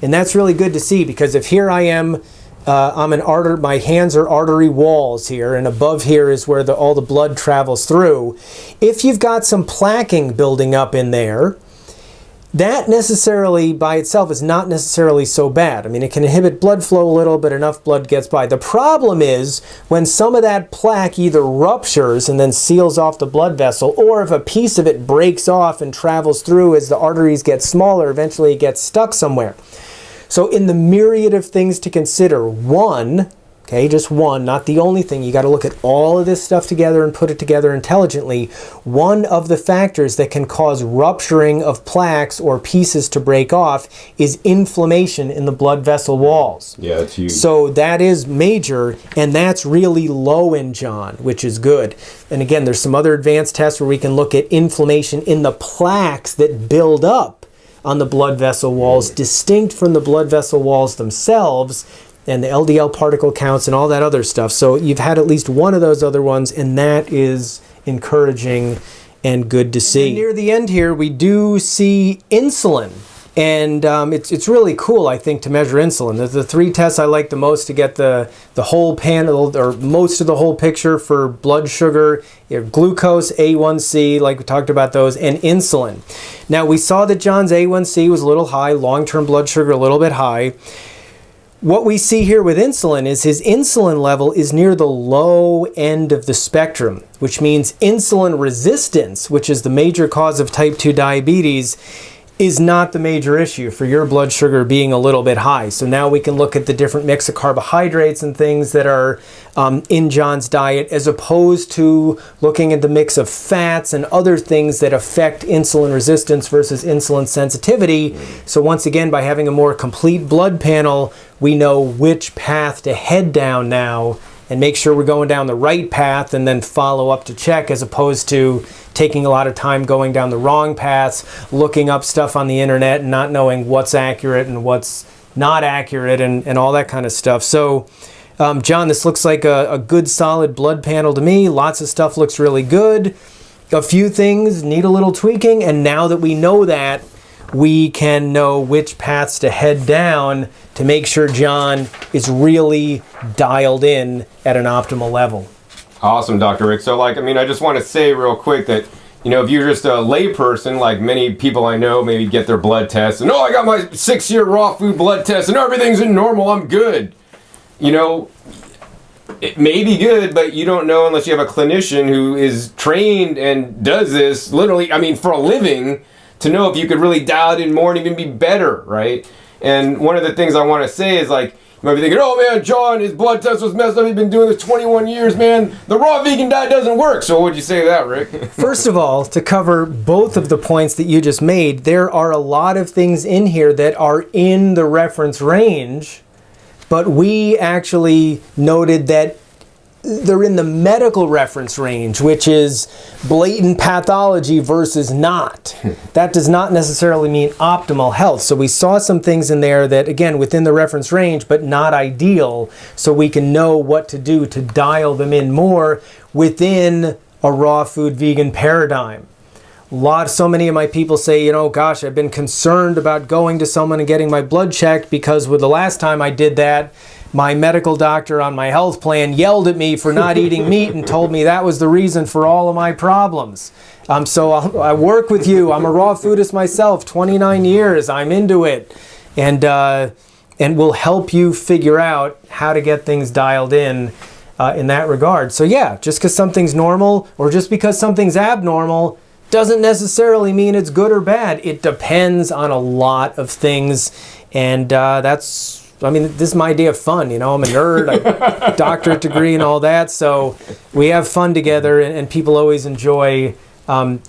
And that's really good to see, because if here I am, I'm an artery, my hands are artery walls here, and above here is where all the blood travels through. If you've got some plaquing building up in there, that necessarily by itself is not necessarily so bad. I mean, it can inhibit blood flow a little, but enough blood gets by. The problem is when some of that plaque either ruptures and then seals off the blood vessel, or if a piece of it breaks off and travels through as the arteries get smaller, eventually it gets stuck somewhere. So in the myriad of things to consider, one, okay, just one, not the only thing. You got to look at all of this stuff together and put it together intelligently. One of the factors that can cause rupturing of plaques or pieces to break off is inflammation in the blood vessel walls. Yeah, that's huge. So that is major, and that's really low in John, which is good. And again, there's some other advanced tests where we can look at inflammation in the plaques that build up on the blood vessel walls, distinct from the blood vessel walls themselves, and the LDL particle counts and all that other stuff. So you've had at least one of those other ones, and that is encouraging and good to see. And near the end here, we do see insulin. And it's really cool, I think, to measure insulin. The 3 tests I like the most to get the whole panel, or most of the whole picture for blood sugar, glucose, A1c, like we talked about those, and insulin. Now, we saw that John's A1c was a little high, long-term blood sugar a little bit high. What we see here with insulin is his insulin level is near the low end of the spectrum, which means insulin resistance, which is the major cause of type 2 diabetes, is not the major issue for your blood sugar being a little bit high. So now we can look at the different mix of carbohydrates and things that are in John's diet, as opposed to looking at the mix of fats and other things that affect insulin resistance versus insulin sensitivity. So once again, by having a more complete blood panel, we know which path to head down now and make sure we're going down the right path and then follow up to check, as opposed to taking a lot of time going down the wrong paths, looking up stuff on the internet and not knowing what's accurate and what's not accurate and all that kind of stuff. So, John, this looks like a good solid blood panel to me. Lots of stuff looks really good. A few things need a little tweaking, and now that we know that, we can know which paths to head down to make sure John is really dialed in at an optimal level. Awesome, Dr. Rick. So, like, I mean, I just want to say real quick that, you know, if you're just a layperson, like many people I know maybe get their blood tests, and, oh, I got my 6-year raw food blood test, and everything's in normal, I'm good. You know, it may be good, but you don't know unless you have a clinician who is trained and does this literally, I mean, for a living, to know if you could really dial it in more and even be better, right? And one of the things I want to say is, like, you might be thinking, oh man, John, his blood test was messed up. He's been doing this 21 years, man. The raw vegan diet doesn't work. So what would you say to that, Rick? First of all, to cover both of the points that you just made, there are a lot of things in here that are in the reference range, but we actually noted that they're in the medical reference range, which is blatant pathology versus not. That does not necessarily mean optimal health. So we saw some things in there that, again, within the reference range, but not ideal, so we can know what to do to dial them in more within a raw food vegan paradigm. So many of my people say, you know, gosh, I've been concerned about going to someone and getting my blood checked because with the last time I did that, my medical doctor on my health plan yelled at me for not eating meat and told me that was the reason for all of my problems. So I work with you. I'm a raw foodist myself, 29 years. I'm into it. And we'll help you figure out how to get things dialed in that regard. So yeah, just because something's normal or just because something's abnormal doesn't necessarily mean it's good or bad. It depends on a lot of things. And I mean, this is my idea of fun, you know. I'm a nerd, I have a doctorate degree and all that, so we have fun together, and people always enjoy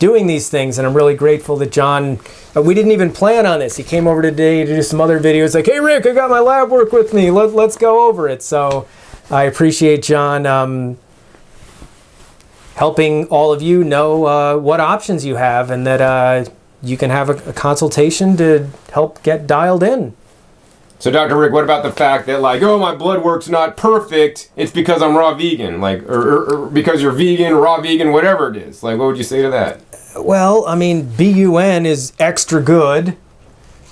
doing these things, and I'm really grateful that John, we didn't even plan on this. He came over today to do some other videos, like, hey Rick, I got my lab work with me, let's go over it. So I appreciate John helping all of you know what options you have, and that you can have a consultation to help get dialed in. So, Dr. Rick, what about the fact that, like, oh, my blood work's not perfect, it's because I'm raw vegan, like, or because you're vegan, raw vegan, whatever it is. Like, what would you say to that? Well, I mean, BUN is extra good,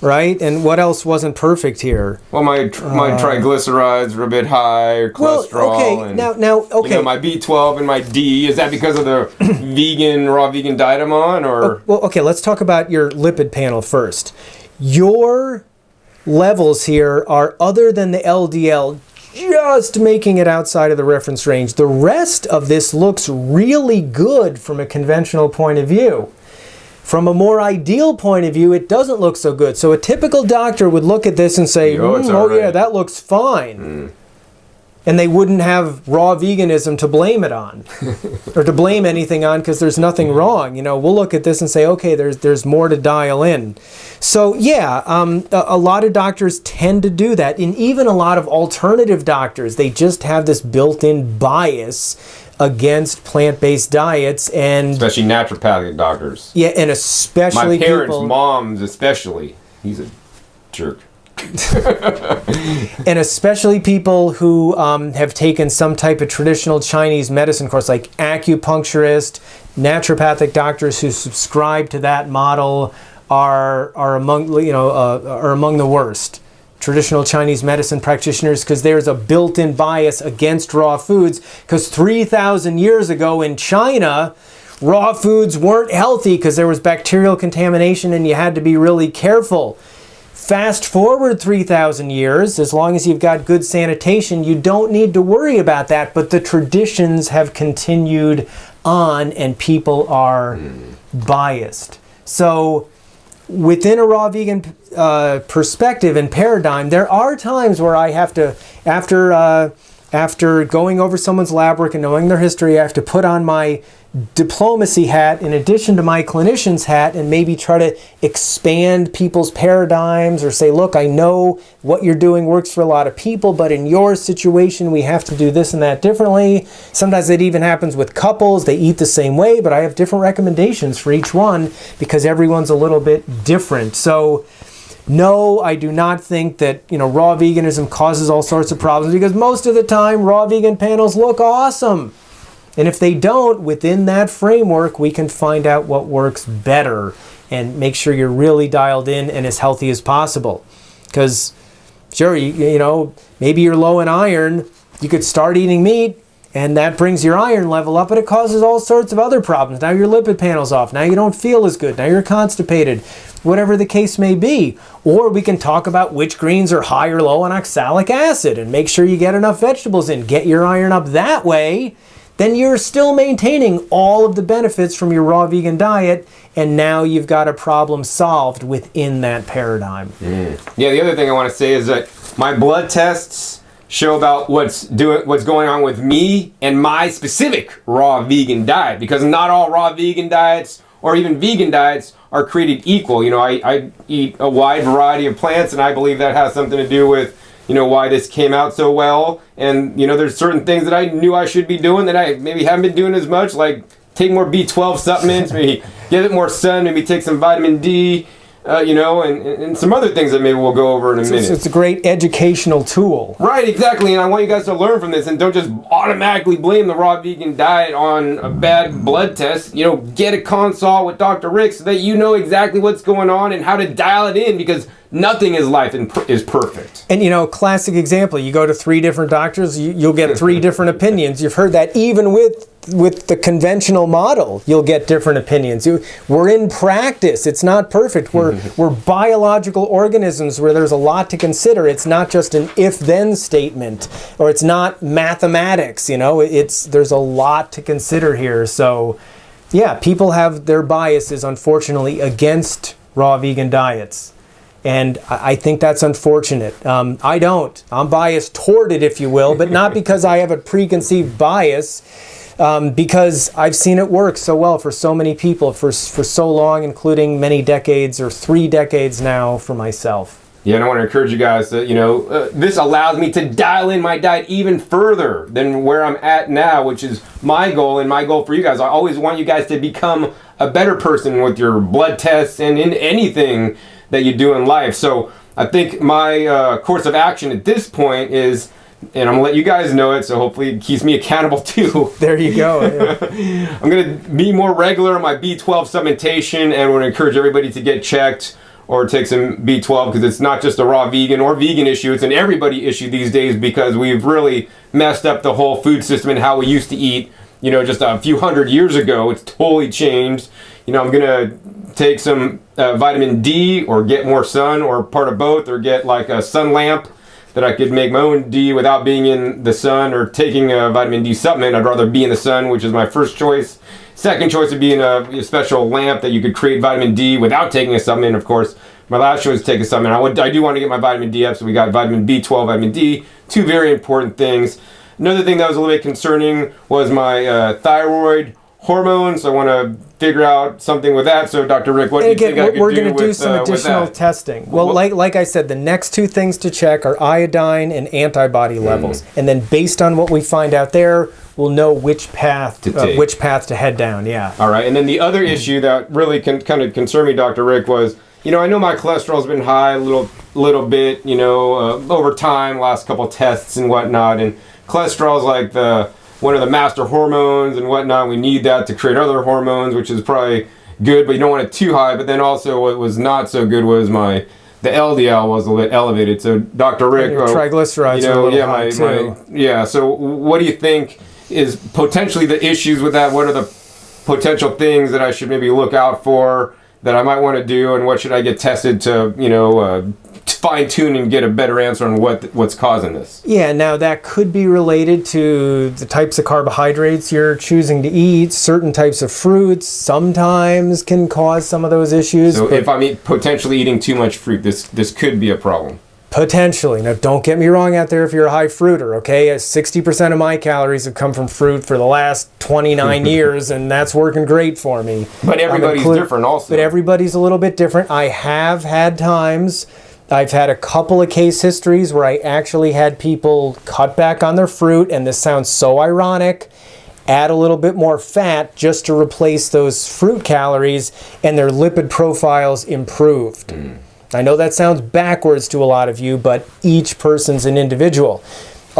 right? And what else wasn't perfect here? Well, my triglycerides are a bit high, or cholesterol. Well, okay, and, now, okay. You know, my B12 and my D, is that because of the raw vegan diet I'm on, or? Well, okay, let's talk about your lipid panel first. Your levels here are, other than the LDL, just making it outside of the reference range. The rest of this looks really good from a conventional point of view. From a more ideal point of view, it doesn't look so good. So a typical doctor would look at this and say, yeah, that looks fine. And they wouldn't have raw veganism to blame it on, or to blame anything on, because there's nothing wrong. You know, we'll look at this and say, okay, there's more to dial in. So yeah, a lot of doctors tend to do that, and even a lot of alternative doctors, they just have this built-in bias against plant-based diets, and especially naturopathic doctors. Yeah, and especially my parents' moms, especially. He's a jerk. And especially people who have taken some type of traditional Chinese medicine course, like acupuncturists, naturopathic doctors who subscribe to that model are among the worst. Traditional Chinese medicine practitioners, because there's a built-in bias against raw foods, because 3,000 years ago in China, raw foods weren't healthy because there was bacterial contamination and you had to be really careful. Fast forward 3,000 years, as long as you've got good sanitation, you don't need to worry about that, but the traditions have continued on and people are biased. So within a raw vegan perspective and paradigm, there are times where I have to, after going over someone's lab work and knowing their history, I have to put on my diplomacy hat in addition to my clinician's hat and maybe try to expand people's paradigms, or say, look, I know what you're doing works for a lot of people, but in your situation we have to do this and that differently. Sometimes it even happens with couples. They eat the same way, but I have different recommendations for each one because everyone's a little bit different. So no, I do not think that, raw veganism causes all sorts of problems, because most of the time raw vegan panels look awesome. And if they don't, within that framework, we can find out what works better and make sure you're really dialed in and as healthy as possible. Because sure, you know, maybe you're low in iron, you could start eating meat, and that brings your iron level up, but it causes all sorts of other problems. Now your lipid panel's off. Now you don't feel as good. Now you're constipated. Whatever the case may be. Or we can talk about which greens are high or low on oxalic acid and make sure you get enough vegetables in. Get your iron up that way. Then you're still maintaining all of the benefits from your raw vegan diet, and now you've got a problem solved within that paradigm. Yeah, the other thing I want to say is that my blood tests show about what's going on with me and my specific raw vegan diet, because not all raw vegan diets or even vegan diets are created equal. You know, I eat a wide variety of plants, and I believe that has something to do with, you know, why this came out so well. And, you know, there's certain things that I knew I should be doing that I maybe haven't been doing as much, like take more B12 supplements, maybe get it more sun, maybe take some vitamin D, you know, and some other things that maybe we'll go over in a minute. It's a great educational tool. Right, exactly. And I want you guys to learn from this, and don't just automatically blame the raw vegan diet on a bad blood test. You know, get a consult with Dr. Rick so that you know exactly what's going on and how to dial it in, because nothing in life is perfect. And, you know, classic example, you go to 3 different doctors, you'll get 3 different opinions. You've heard that even with the conventional model, you'll get different opinions. We're in practice. It's not perfect. We're biological organisms where there's a lot to consider. It's not just an if-then statement, or it's not mathematics, you know. There's a lot to consider here. So, yeah, people have their biases, unfortunately, against raw vegan diets. And I think that's unfortunate. I don't. I'm biased toward it, if you will, but not because I have a preconceived bias, because I've seen it work so well for so many people for so long, including many decades, or 3 decades now for myself. Yeah, and I want to encourage you guys that, you know, this allows me to dial in my diet even further than where I'm at now, which is my goal, and my goal for you guys. I always want you guys to become a better person with your blood tests and in anything that you do in life. So I think my course of action at this point is, and I'm gonna let you guys know it, so hopefully it keeps me accountable too. There you go. Yeah. I'm gonna be more regular on my B12 supplementation, and want to encourage everybody to get checked or take some B12, because it's not just a raw vegan or vegan issue, it's an everybody issue these days, because we've really messed up the whole food system and how we used to eat, you know, just a few hundred years ago. It's totally changed. You know, I'm gonna take some vitamin D, or get more sun, or part of both, or get like a sun lamp that I could make my own D without being in the sun, or taking a vitamin D supplement. I'd rather be in the sun, which is my first choice. Second choice would be in a special lamp that you could create vitamin D without taking a supplement, of course. My last choice is take a supplement. I do want to get my vitamin D up, so we got vitamin B12, vitamin D, 2 very important things. Another thing that was a little bit concerning was my thyroid hormones. I want to figure out something with that. So, Dr. Rick, what do you think I could do? We're going to do some additional testing. Well, like I said, the next 2 things to check are iodine and antibody levels, and then based on what we find out there, we'll know which path to head down. Yeah. All right. And then the other issue that really kind of concerned me, Dr. Rick, was, you know, I know my cholesterol's been high a little bit, you know, over time, last couple tests and whatnot, and cholesterol's like one of the master hormones and whatnot. We need that to create other hormones, which is probably good, but you don't want it too high. But then also what was not so good was the LDL was a little bit elevated. So Dr. Rick, triglycerides, you know, are a little high too. So what do you think is potentially the issues with that? What are the potential things that I should maybe look out for, that I might want to do, and what should I get tested to, you know, fine tune and get a better answer on what's causing this? Yeah, now that could be related to the types of carbohydrates you're choosing to eat. Certain types of fruits sometimes can cause some of those issues. So if I'm potentially eating too much fruit, this could be a problem. Potentially. Now, don't get me wrong out there if you're a high fruiter, okay? 60% of my calories have come from fruit for the last 29 years, and that's working great for me. But everybody's different also. But everybody's a little bit different. I have had times, I've had a couple of case histories where I actually had people cut back on their fruit, and this sounds so ironic, add a little bit more fat just to replace those fruit calories, and their lipid profiles improved. I know that sounds backwards to a lot of you, but each person's an individual.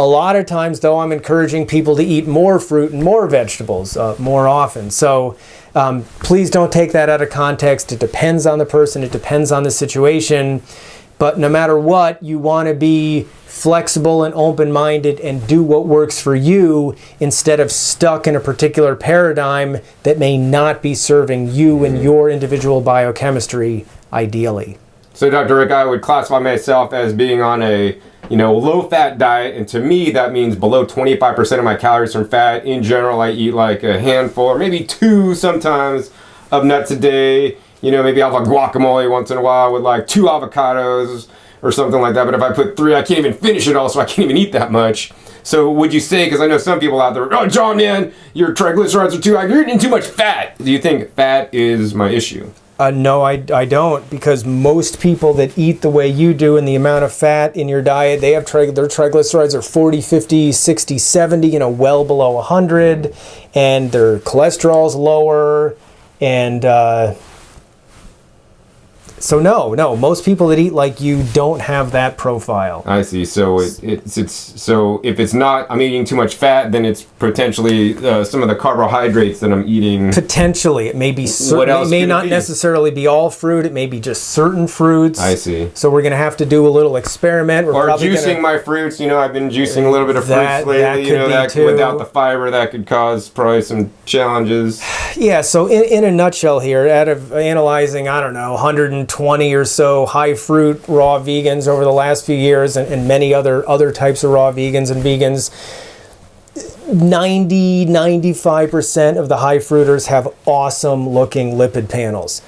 A lot of times, though, I'm encouraging people to eat more fruit and more vegetables more often. So please don't take that out of context. It depends on the person. It depends on the situation. But no matter what, you want to be flexible and open-minded and do what works for you instead of stuck in a particular paradigm that may not be serving you and your individual biochemistry ideally. So, Dr. Rick, I would classify myself as being on a low-fat diet, and to me that means below 25% of my calories from fat. In general, I eat like a handful or maybe 2 sometimes of nuts a day. Maybe I'll have a guacamole once in a while with like 2 avocados or something like that. But if I put 3, I can't even finish it all, so I can't even eat that much. So would you say, because I know some people out there, oh, John, man, your triglycerides are too high, you're eating too much fat. Do you think fat is my issue? No, I don't, because most people that eat the way you do and the amount of fat in your diet, they have their triglycerides are 40, 50, 60, 70, well below 100, and their cholesterol's lower, and so no, most people that eat like you don't have that profile. I see. So so if it's not, I'm eating too much fat, then it's potentially some of the carbohydrates that I'm eating. Potentially, it may be certain. It may not necessarily be all fruit. It may be just certain fruits. I see. So we're going to have to do a little experiment. Or juicing my fruits. I've been juicing a little bit of fruits lately. That without the fiber, that could cause probably some challenges. Yeah. So in a nutshell, here, out of analyzing, 120 or so high fruit raw vegans over the last few years, and many other types of raw vegans and vegans, 95% of the high fruiters have awesome looking lipid panels.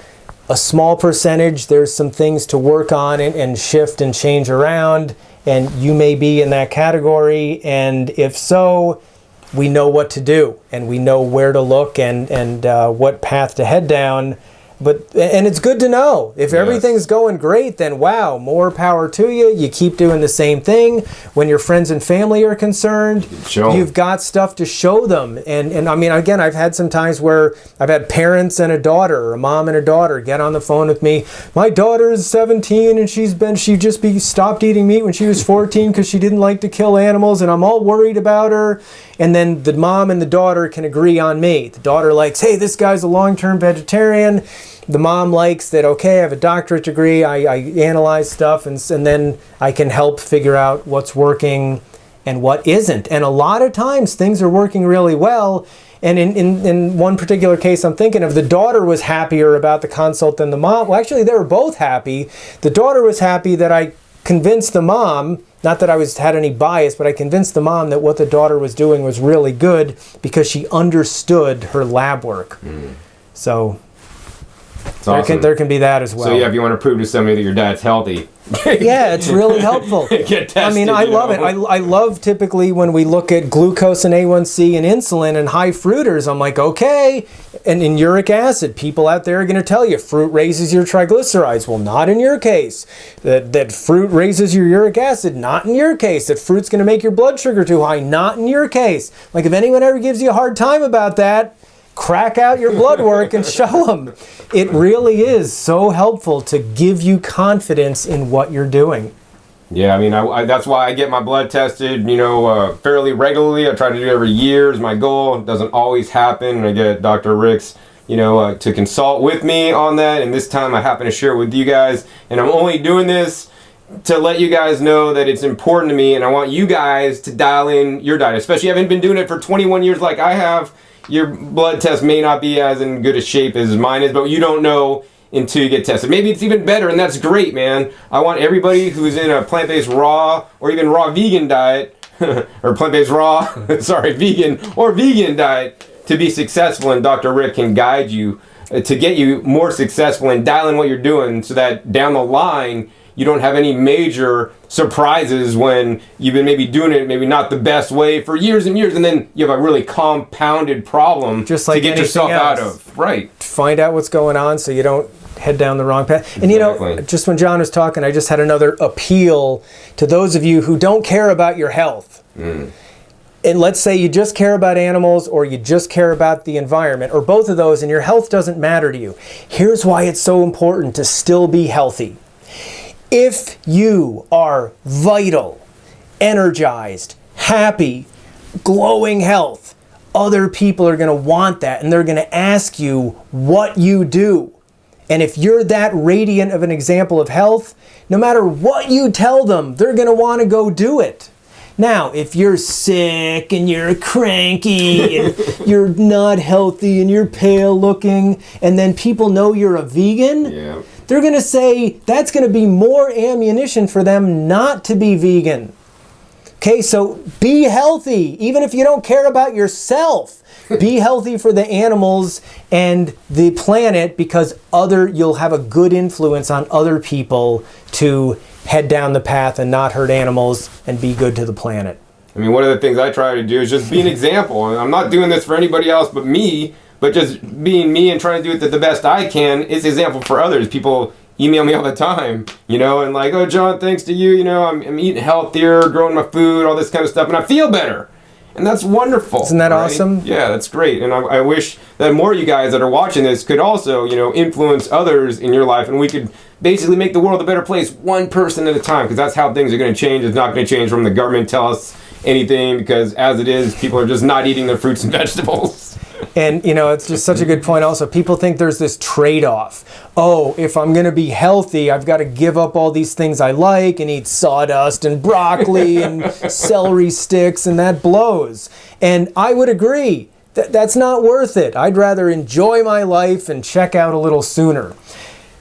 A small percentage, there's some things to work on and shift and change around, and you may be in that category, and if so, we know what to do and we know where to look and what path to head down. And it's good to know. If everything's going great, then wow, more power to you. You keep doing the same thing. When your friends and family are concerned, you've got stuff to show them. And I mean, again, I've had some times where I've had parents and a daughter, or a mom and a daughter, get on the phone with me. My daughter is 17 and she stopped eating meat when she was 14 because she didn't like to kill animals, and I'm all worried about her. And then the mom and the daughter can agree on me. The daughter likes, hey, this guy's a long-term vegetarian. The mom likes that, okay, I have a doctorate degree, I analyze stuff, and then I can help figure out what's working and what isn't. And a lot of times things are working really well. And in one particular case I'm thinking of, the daughter was happier about the consult than the mom. Well, actually, they were both happy. The daughter was happy that I convinced the mom, not that I had any bias, but I convinced the mom that what the daughter was doing was really good because she understood her lab work. So there can be that as well. So yeah, if you want to prove to somebody that your diet's healthy. Yeah, it's really helpful. Get tested, I mean, I love it. I love typically when we look at glucose and A1c and insulin and high fruiters, I'm like, okay. And in uric acid, people out there are going to tell you fruit raises your triglycerides. Well, not in your case. That fruit raises your uric acid. Not in your case. That fruit's going to make your blood sugar too high. Not in your case. Like, if anyone ever gives you a hard time about that, crack out your blood work and show them. It really is so helpful to give you confidence in what you're doing. Yeah, I mean, that's why I get my blood tested, fairly regularly. I try to do it every year is my goal. It doesn't always happen. And I get Dr. Rick's, to consult with me on that. And this time I happen to share it with you guys. And I'm only doing this to let you guys know that it's important to me. And I want you guys to dial in your diet, especially if you haven't been doing it for 21 years like I have. Your blood test may not be as in good a shape as mine is, but you don't know until you get tested. Maybe it's even better, and that's great, man. I want everybody who's in a plant-based raw or even raw vegan diet, or plant-based raw, vegan or vegan diet to be successful, and Dr. Rick can guide you to get you more successful and dial in what you're doing so that down the line you don't have any major surprises when you've been maybe doing it maybe not the best way for years and years, and then you have a really compounded problem just like to get yourself out of. Right. Find out what's going on so you don't head down the wrong path. And just when John was talking, I just had another appeal to those of you who don't care about your health. And let's say you just care about animals, or you just care about the environment, or both of those, and your health doesn't matter to you. Here's why it's so important to still be healthy. If you are vital, energized, happy, glowing health, other people are going to want that, and they're going to ask you what you do. And if you're that radiant of an example of health, no matter what you tell them, they're going to want to go do it. Now, if you're sick and you're cranky and you're not healthy and you're pale looking, and then people know you're a vegan, they're going to say that's going to be more ammunition for them not to be vegan. Okay, so be healthy, even if you don't care about yourself. Be healthy for the animals and the planet, because you'll have a good influence on other people to head down the path and not hurt animals and be good to the planet. I mean, one of the things I try to do is just be an example. And I'm not doing this for anybody else but me, but just being me and trying to do it the best I can is an example for others. People email me all the time, and like, oh, John, thanks to you, I'm eating healthier, growing my food, all this kind of stuff, and I feel better. And that's wonderful. Isn't that awesome? Yeah, that's great. And I wish that more of you guys that are watching this could also, influence others in your life, and we could basically make the world a better place one person at a time, because that's how things are going to change. It's not going to change from the government tell us anything, because as it is, people are just not eating their fruits and vegetables. And, it's just such a good point also. People think there's this trade-off. Oh, if I'm going to be healthy, I've got to give up all these things I like and eat sawdust and broccoli and celery sticks, and that blows. And I would agree. That's not worth it. I'd rather enjoy my life and check out a little sooner.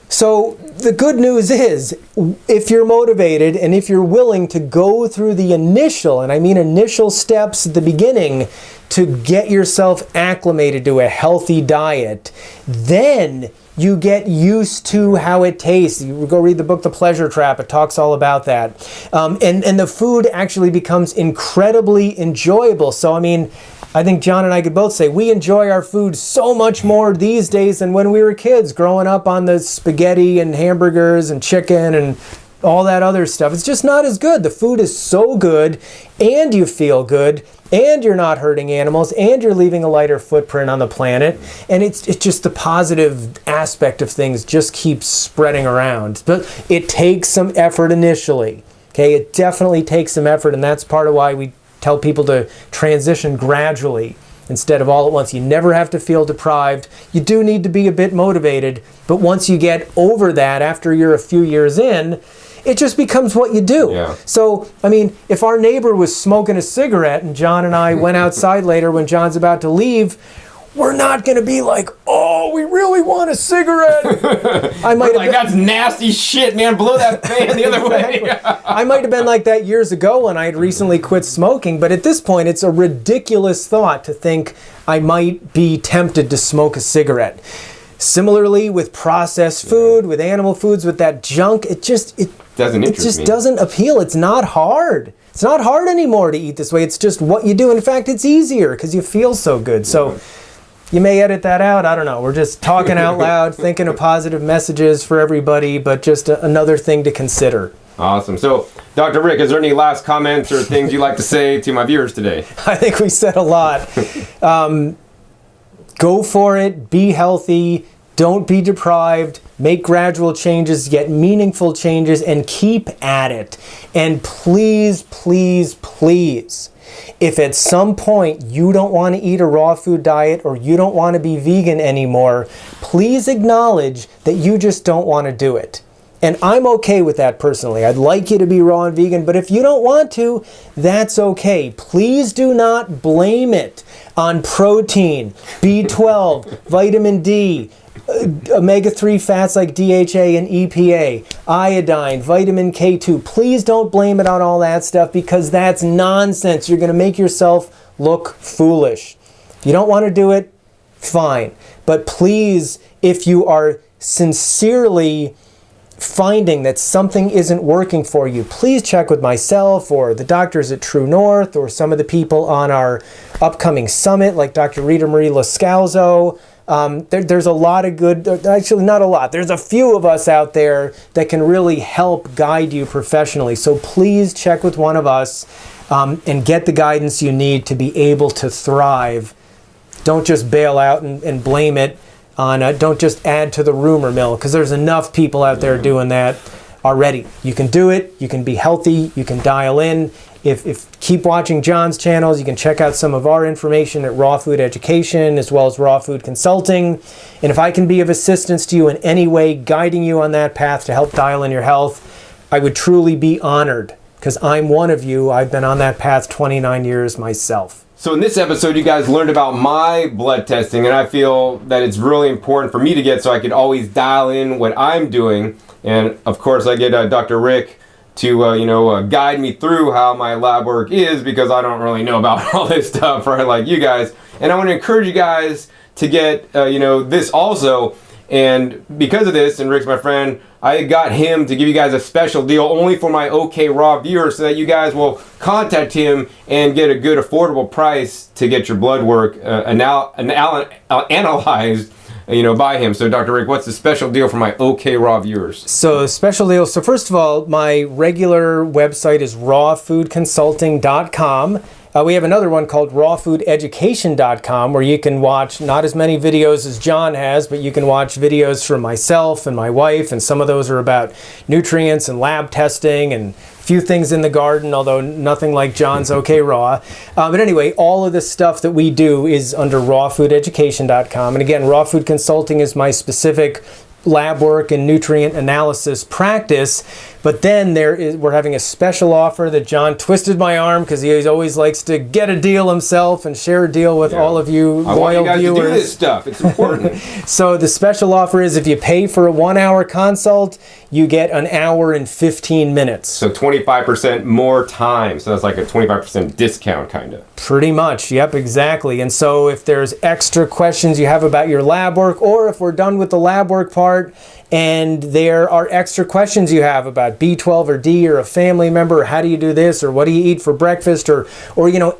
So the good news is, if you're motivated and if you're willing to go through the initial, and I mean initial steps at the beginning, to get yourself acclimated to a healthy diet, then you get used to how it tastes. You go read the book, The Pleasure Trap. It talks all about that. And the food actually becomes incredibly enjoyable. So, I think John and I could both say we enjoy our food so much more these days than when we were kids, growing up on the spaghetti and hamburgers and chicken and all that other stuff. It's just not as good. The food is so good, and you feel good, and you're not hurting animals, and you're leaving a lighter footprint on the planet. And it's just the positive aspect of things just keeps spreading around. But it takes some effort initially. Okay, it definitely takes some effort, and that's part of why we tell people to transition gradually instead of all at once. You never have to feel deprived. You do need to be a bit motivated, but once you get over that, after you're a few years in, it just becomes what you do. Yeah. So, if our neighbor was smoking a cigarette and John and I went outside later when John's about to leave, we're not going to be like, oh, we really want a cigarette. That's nasty shit, man. Blow that fan the other way. I might have been like that years ago when I had recently quit smoking, but at this point, it's a ridiculous thought to think I might be tempted to smoke a cigarette. Similarly, with processed food, with animal foods, with that junk, it doesn't appeal. It's not hard. It's not hard anymore to eat this way. It's just what you do. In fact, it's easier because you feel so good. So you may edit that out. I don't know. We're just talking out loud, thinking of positive messages for everybody, but just another thing to consider. Awesome. So, Dr. Rick, is there any last comments or things you'd like to say to my viewers today? I think we said a lot. Go for it. Be healthy. Don't be deprived. Make gradual changes, get meaningful changes, and keep at it. And please, please, please, if at some point you don't want to eat a raw food diet or you don't want to be vegan anymore, please acknowledge that you just don't want to do it. And I'm okay with that personally. I'd like you to be raw and vegan, but if you don't want to, that's okay. Please do not blame it on protein, B12, vitamin D, omega-3 fats like DHA and EPA, iodine, vitamin K2. Please don't blame it on all that stuff, because that's nonsense. You're going to make yourself look foolish. If you don't want to do it, fine. But please, if you are sincerely finding that something isn't working for you, please check with myself or the doctors at True North or some of the people on our upcoming summit like Dr. Rita Marie Lascalzo. There's a lot of good, actually not a lot, there's a few of us out there that can really help guide you professionally. So please check with one of us and get the guidance you need to be able to thrive. Don't just bail out and blame it on, don't just add to the rumor mill, because there's enough people out there doing that already. You can do it, you can be healthy, you can dial in, if keep watching John's channels, you can check out some of our information at Raw Food Education as well as Raw Food Consulting. And if I can be of assistance to you in any way, guiding you on that path to help dial in your health, I would truly be honored, because I'm one of you. I've been on that path 29 years myself. So in this episode, you guys learned about my blood testing, and I feel that it's really important for me to get so I could always dial in what I'm doing. And of course, I get Dr. Rick to guide me through how my lab work is, because I don't really know about all this stuff, right, like you guys. And I want to encourage you guys to get this also. And because of this, and Rick's my friend, I got him to give you guys a special deal only for my OK Raw viewers, so that you guys will contact him and get a good affordable price to get your blood work analyzed by him. So Dr. Rick, what's the special deal for my OK Raw viewers? So special deal. So first of all, my regular website is rawfoodconsulting.com. We have another one called rawfoodeducation.com, where you can watch not as many videos as John has, but you can watch videos from myself and my wife, and some of those are about nutrients and lab testing and a few things in the garden, although nothing like John's OK Raw. But anyway, all of this stuff that we do is under rawfoodeducation.com. And again, Raw Food Consulting is my specific lab work and nutrient analysis practice. But then we're having a special offer that John twisted my arm, because he always likes to get a deal himself and share a deal with all of you loyal viewers. I want you guys to do this stuff. It's important. So the special offer is, if you pay for a 1-hour consult, you get an hour and 15 minutes. So 25% more time. So that's like a 25% discount, kind of. Pretty much. Yep, exactly. And so if there's extra questions you have about your lab work, or if we're done with the lab work part and there are extra questions you have about B12 or D or a family member, or how do you do this, or what do you eat for breakfast, or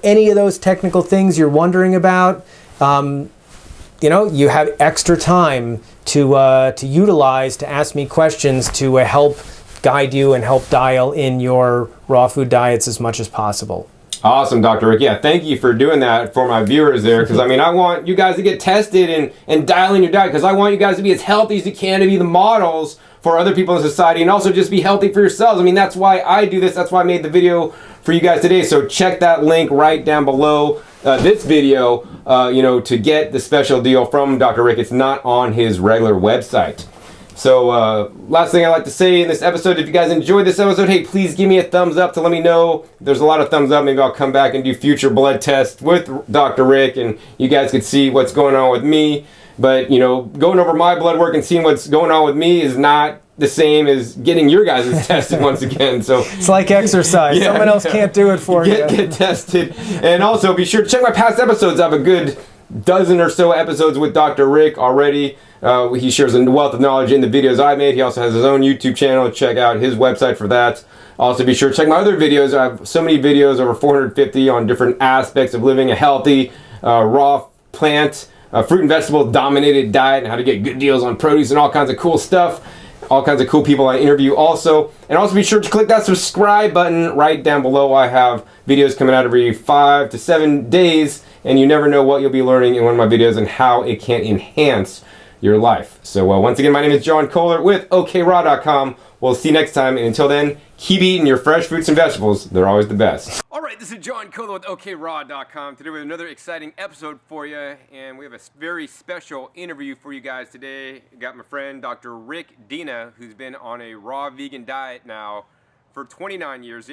any of those technical things you're wondering about, you have extra time to utilize to ask me questions to help guide you and help dial in your raw food diets as much as possible. Awesome, Dr. Rick. Yeah, thank you for doing that for my viewers there, because I want you guys to get tested and dial in your diet, because I want you guys to be as healthy as you can, to be the models for other people in society, and also just be healthy for yourselves. That's why I do this. That's why I made the video for you guys today. So check that link right down below this video, to get the special deal from Dr. Rick. It's not on his regular website. So last thing I'd like to say in this episode, if you guys enjoyed this episode, hey, please give me a thumbs up to let me know. If there's a lot of thumbs up, maybe I'll come back and do future blood tests with Dr. Rick, and you guys could see what's going on with me. But, going over my blood work and seeing what's going on with me is not the same as getting your guys tested once again. So it's like exercise. Yeah, someone else can't do it for you. Get tested. And also be sure to check my past episodes. I have a good dozen or so episodes with Dr. Rick already. He shares a wealth of knowledge in the videos I made. He also has his own YouTube channel. Check out his website for that. Also be sure to check my other videos. I have so many videos, over 450, on different aspects of living a healthy, raw plant, fruit and vegetable dominated diet, and how to get good deals on produce and all kinds of cool stuff. All kinds of cool people I interview also. And also be sure to click that subscribe button right down below. I have videos coming out every 5 to 7 days, and you never know what you'll be learning in one of my videos and how it can enhance your life. So once again, my name is John Kohler with OKRaw.com. We'll see you next time, and until then, keep eating your fresh fruits and vegetables. They're always the best. All right, this is John Kohler with OKRaw.com. Today with another exciting episode for you, and we have a very special interview for you guys today. I got my friend Dr. Rick Dina, who's been on a raw vegan diet now for 29 years.